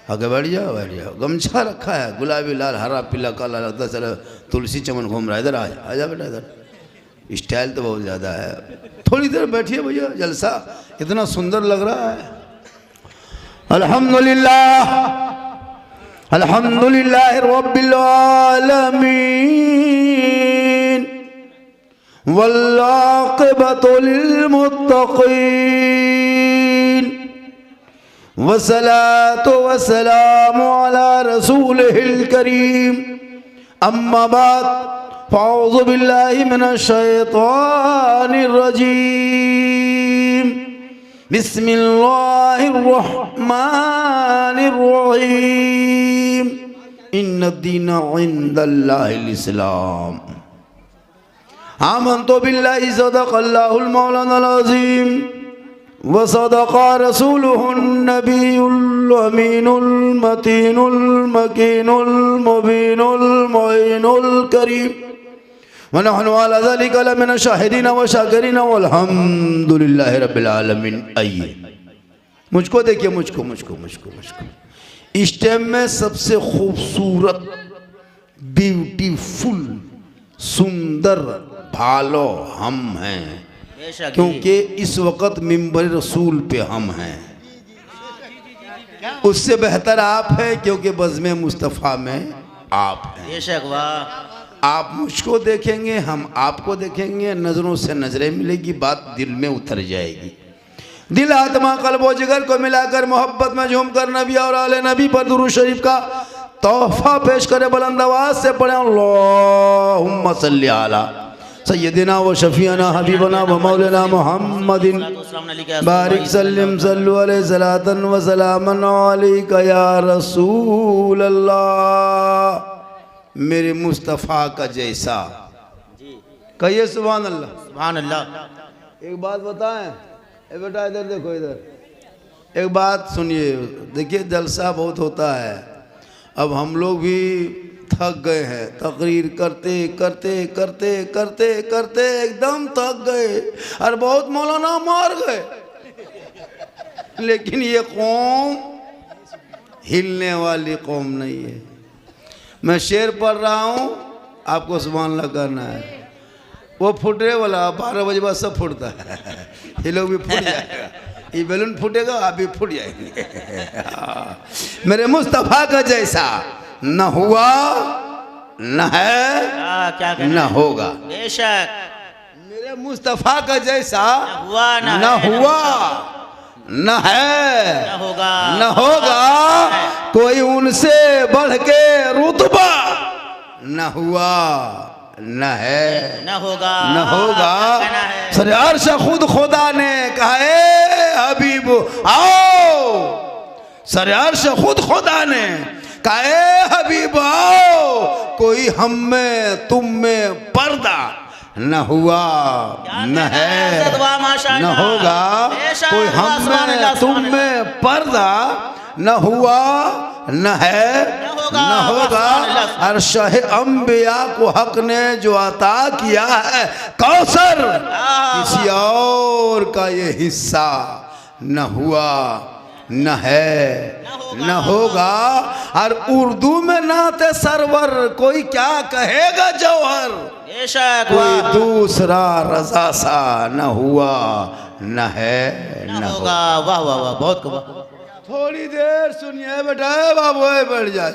A: आगे बढ़ जाओ। गमछा रखा है, गुलाबी, लाल, हरा, पीला, काला, लगता है तुलसी चमन घूम रहा है। इधर आ जा बेटा, इधर स्टाइल तो बहुत ज़्यादा है। थोड़ी देर बैठिए भैया, जलसा इतना सुंदर लग रहा है। अल्हम्दुलिल्लाह, अल्हम्दुलिल्लाह रब्बिल आलमीन, वल्आक़िबतु लिलमुत्तक़ीन, वस्सलातु वस्सलामु अला रसूलिहिल करीम, अम्मा बाद, फ़अऊज़ु बिल्लाहि मिनश शैतानिर रजीम, बिस्मिल्लाहिर्रहमानिर्रहीम, इन्नद्दीना इन्दल्लाहिल इस्लाम। आमन्तु बिल्लाहि सदक़ल्लाहुल मौलानाल अज़ीम व सदक़ा रसूलुहुन नबियुल अमीनुल मतीनुल मकीनुल मुबीनुल मुईनुल करीम, व नहनु अला ज़ालिका लमिन शाहिदीन व शाकिरीन वल्हम्दुलिल्लाहि रब्बिल आलमीन। आइए, मुझको देखिए, मुझको इस टाइम में सबसे खूबसूरत, ब्यूटीफुल, सुंदर, भालो हम हैं,
B: बेशक
A: क्योंकि इस वक्त मिंबर रसूल पे हम हैं। उससे बेहतर आप हैं, क्योंकि बज़्म मुस्तफ़ा में आप हैं।
B: बेशक वाह।
A: आप मुझको देखेंगे, हम आपको देखेंगे, नज़रों से नज़रें मिलेगी, बात दिल में उतर जाएगी। दिल, आत्मा, कल्ब व जिगर को मिलाकर मोहब्बत में झूमकर नबी और आले नबी पर दुरूद शरीफ का तोहफा पेश करे। बुलंद आवाज से पढ़े अल्लाहुम्मा सल्ली अला सय्यदिना व शफीना हबीबना व मौलाना मुहम्मदिन बारिक सल्लिम सल्लु अलैहि सलातन व सलामन अलैका या रसूल अल्लाह। मेरे मुस्तफ़ा का जैसा, कहिए सुभान अल्लाह।
B: सुभान अल्लाह।
A: एक बात बताएं, ए बेटा इधर देखो, इधर एक बात सुनिए। देखिए जलसा बहुत होता है, अब हम लोग भी थक गए हैं, तकरीर करते करते करते करते करते एकदम थक गए और बहुत मौलाना मार गए, लेकिन ये कौम हिलने वाली कौम नहीं है। मैं शेर पढ़ रहा हूँ, आपको सुभान अल्लाह करना है। वो फुटने वाला 12 बजे बाद सब फूटता है, ये लोग भी फूट जाएगा, ये बैलून फूटेगा, आप भी फूट जाएंगे। मेरे मुस्तफ़ा का जैसा न हुआ, न है,
B: क्या
A: न होगा।
B: बेशक
A: मेरे मुस्तफ़ा का जैसा
B: हुआ
A: न हुआ, न है,
B: न होगा,
A: न होगा, कोई उनसे बढ़ के रुतबा न हुआ, न है,
B: न होगा,
A: न होगा। सरे अर्श खुद खुदा ने कहा ए हबीब आओ, सरे अर्श खुद खुदा ने कहा ए हबीब आओ, कोई हम में तुम में पर्दा न हुआ, न है, न होगा, कोई हम में तुम में पर्दा न हुआ, न है, न होगा। और शाह अंबिया को हक ने जो अता किया है कौसर, किसी और का ये हिस्सा न हुआ, न है, न होगा। और उर्दू में नाते सरवर कोई क्या कहेगा जौहर, कोई दूसरा रजा सा न हुआ, न है, न होगा।
B: वाह वाह वाह, बहुत
A: थोड़ी देर सुनिए बेटा, बाबू बैठ जा,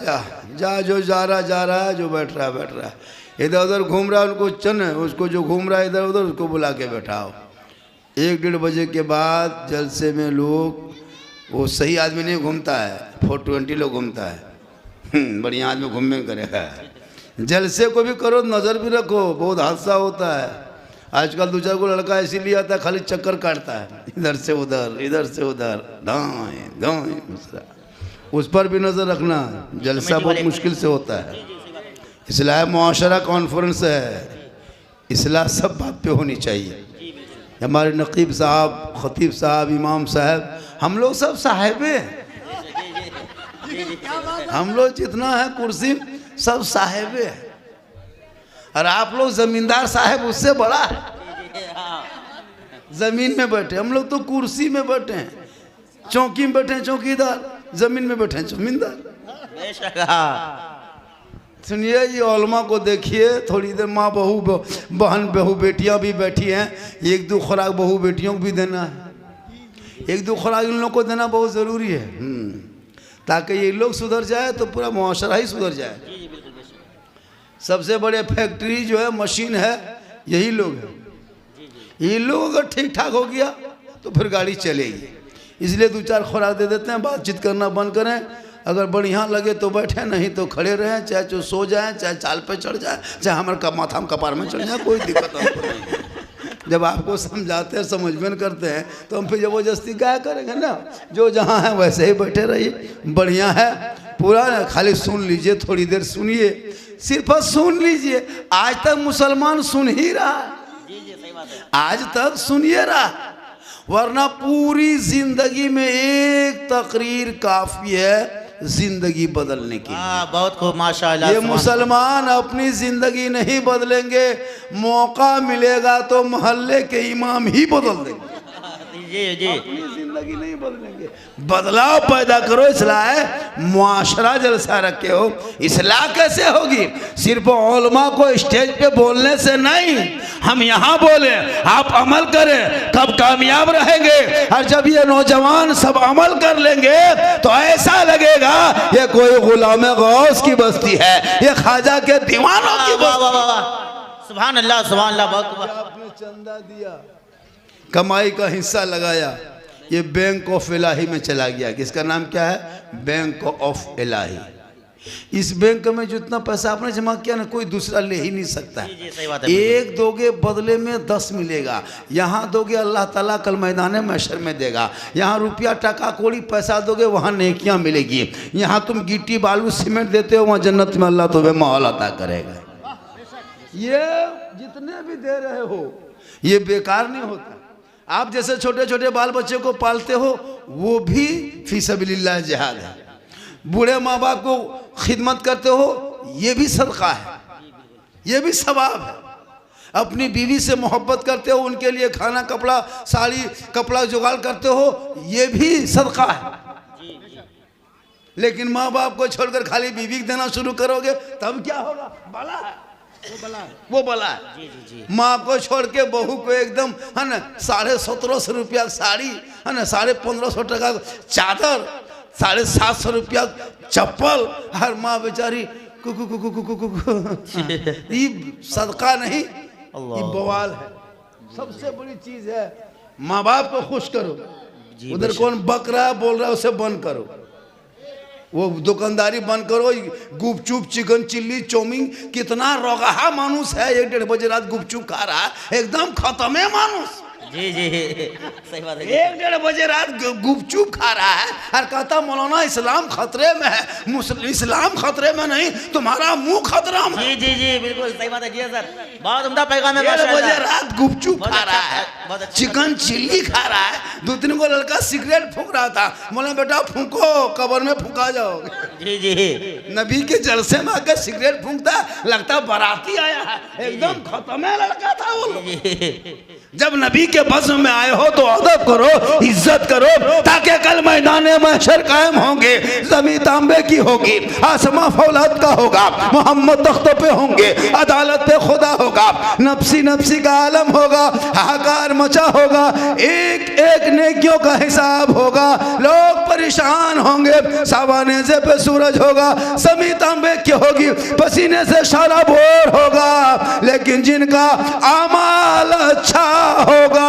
A: जा जो जा रहा है, जो बैठ रहा है, इधर उधर घूम रहा है उनको चन, उसको जो घूम रहा है इधर उधर उसको बुला के बैठाओ। 1-1.5 बजे के बाद जलसे में लोग, वो सही आदमी नहीं घूमता है, 420 लोग घूमता है, बढ़िया आदमी घूमने करेगा। जलसे को भी करो, नज़र भी रखो, बहुत हादसा होता है। आजकल 2-4 को लड़का इसीलिए आता है, खाली चक्कर काटता है, इधर से उधर, इधर से उधर, दाएं दाएं दूसरा, उस पर भी नज़र रखना। जलसा बहुत मुश्किल से होता है। इस्लाह मुआशरा कॉन्फ्रेंस है, इस्लाह सब बात पे होनी चाहिए। हमारे नकीब साहब, खतीब साहब, इमाम साहब, हम लोग सब साहिबे हैं, हम लोग जितना है कुर्सी सब साहिबे हैं, और आप लोग जमींदार साहब उससे बड़ा है। जमीन में बैठे, हम लोग तो कुर्सी में बैठे हैं, चौकी में बैठे हैं चौकीदार, जमीन में बैठे हैं जमींदार। सुनिए, ये उलमा को देखिए, थोड़ी देर माँ बहू बहन बहू बेटियां भी बैठी हैं, 1-2 खुराक बहू बेटियों को भी देना है, 1-2 खुराक इन लोगों को देना बहुत ज़रूरी है, ताकि ये लोग सुधर जाए तो पूरा मुआशरा ही सुधर जाए। सबसे बड़े फैक्ट्री जो है, मशीन है, यही लोग हैं। ये लोग अगर ठीक ठाक हो गया तो फिर गाड़ी चलेगी। इसलिए 2-4 खुराक दे देते हैं, बातचीत करना बंद करें। अगर बढ़िया लगे तो बैठे, नहीं तो खड़े रहें, चाहे जो सो जाएं, चाहे चाल पे चढ़ जाए, चाहे हमारे माथा में कपार में चढ़ जाए, कोई दिक्कत हमको नहीं है। जब आपको समझाते हैं, समझ में करते हैं, तो हम फिर ज़बरदस्ती क्या करेंगे ना। जो जहाँ है वैसे ही बैठे रहिए, बढ़िया है पूरा, खाली सुन लीजिए, थोड़ी देर सुनिए, सिर्फ सुन लीजिए। आज तक मुसलमान सुन ही रहा, आज तक सुनिए रहा, वरना पूरी जिंदगी में एक तकरीर काफी है जिंदगी बदलने की।
B: बहुत खूब माशाअल्लाह।
A: ये मुसलमान अपनी जिंदगी नहीं बदलेंगे, मौका मिलेगा तो मोहल्ले के इमाम ही बदल देंगे, अपनी जिंदगी नहीं बदलेंगे। बदलाव पैदा करो, इस्लाह मुआशरा जलसा रखे हो। इस्लाह कैसे होगी? सिर्फ उलमा को स्टेज पे बोलने से नहीं, हम यहाँ बोले, आप अमल करें, कब कामयाब रहेंगे। और जब ये नौजवान सब अमल कर लेंगे तो ऐसा लगेगा ये कोई गुलाम गौस की बस्ती है, ये ख्वाजा के दीवानों की बस्ती।
B: सुभान अल्लाह, सुभान अल्लाह।
A: आपने चंदा दिया, कमाई का हिस्सा लगाया, ये बैंक ऑफ इलाही में चला गया। किसका नाम क्या है? बैंक ऑफ इलाही। इस बैंक में जितना पैसा आपने जमा किया ना, कोई दूसरा ले ही नहीं सकता है।
B: जी, सही बात है।
A: एक दोगे बदले में 10 मिलेगा। यहाँ दोगे अल्लाह ताला कल मैदान महशर में देगा। यहाँ रुपया टका कोड़ी पैसा दोगे, वहाँ नेकियाँ मिलेगी। यहाँ तुम गिट्टी बालू सीमेंट देते हो, वहाँ जन्नत में अल्लाह तुम्हें माहौल अता करेगा। ये जितने भी दे रहे हो ये बेकार नहीं होता। आप जैसे छोटे छोटे बाल बच्चे को पालते हो, वो भी फी सबिलिल्लाह जिहाद है। बूढ़े माँ बाप को खिदमत करते हो, ये भी सदका है, ये भी सवाब है। अपनी बीवी से मोहब्बत करते हो, उनके लिए खाना कपड़ा साड़ी कपड़ा जुगाड़ करते हो, ये भी सदका है। लेकिन माँ बाप को छोड़कर खाली बीवी को देना शुरू करोगे तब क्या होगा? बला है, वो बला है। माँ को छोड़ के बहू को एकदम है ना 1750 रुपया साड़ी, है ना 1550 टका चादर, 750 रुपया चप्पल, हर माँ बेचारी कुकु कुकु कुकु कुकु। ये सदका नहीं, ये बवाल है। सबसे बड़ी चीज है माँ बाप को खुश करो। उधर कौन बक रहा है बोल रहा है, उसे बंद करो। वो दुकानदारी बंद करो। गुपचुप चिकन चिल्ली चौमिन, कितना रोगाहा मानुस है 1-1.5 बजे रात गुपचुप खा रहा है, एकदम खत्म है मानुस।
B: जी जी सही बात है।
A: 1-1.5 बजे रात गुपचुप खा रहा है और कहता मौलाना इस्लाम खतरे में है। इस्लाम खतरे में नहीं, तुम्हारा मुंह खतरा में।
B: जी जी जी बिल्कुल सही बात है। जी सर, बहुत उम्दा पैगाम है।
A: 1 बजे रात गुपचुप खा रहा है, चिकन चिल्ली खा रहा है। 2-3 को लड़का सिगरेट फूंक रहा था। मौलाना बेटा फूंको, कब्र में फूंका जाओगे।
B: जी जी
A: नबी के जलसे में आकर सिगरेट फूंकता, लगता बाराती आया है, एकदम खत्म है लड़का था वो। जब नबी के बज़्म में आए हो तो अदब करो, इज्जत करो, ताकि कल मैदान महशर कायम होंगे। ज़मीन तांबे की होगी, आसमां फौलाद का होगा, मोहम्मद तख्तों पे होंगे, अदालत पे खुदा होगा, नफ्सी नफ्सी का आलम होगा, हाहाकार मचा होगा, एक एक नेकियों का हिसाब होगा। लोग परेशान होंगे, सावानेज़े पे सूरज होगा, ज़मीन तांबे की होगी, पसीने से सारा बोर होगा। लेकिन जिनका अमाल अच्छा होगा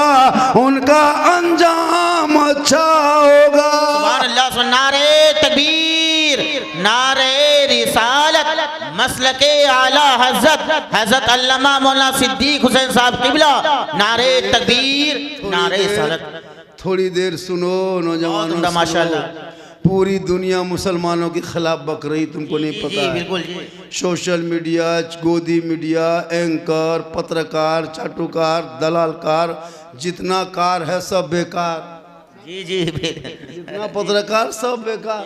A: उनका अंजाम अच्छा होगा।
B: सुभान अल्लाह। नारे तकबीर, नारे रिसालत, मसलके आला हज़रत अल्लामा मौलाना सिद्दीक हुसैन साहब किबला। नारे तकबीर, नारे रिसालत।
A: थोड़ी देर सुनो नौजवानों,
B: माशाअल्लाह।
A: पूरी दुनिया मुसलमानों के खिलाफ बक रही, तुमको नहीं पता है।
B: बिल्कुल।
A: सोशल मीडिया, गोदी मीडिया, एंकर, पत्रकार, चाटुकार, दलालकार, जितना कार है सब बेकार।
B: जी जी
A: जितना पत्रकार सब बेकार,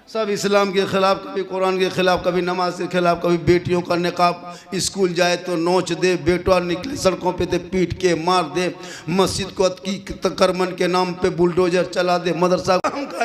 A: सब इस्लाम के खिलाफ, कभी कुरान के खिलाफ, कभी नमाज के खिलाफ, कभी बेटियों का निकाब, स्कूल जाए तो नोच दे, बेटवा निकले सड़कों पे तो पीट के मार दे, मस्जिद को तकरमन के नाम पे बुलडोजर चला दे, मदरसा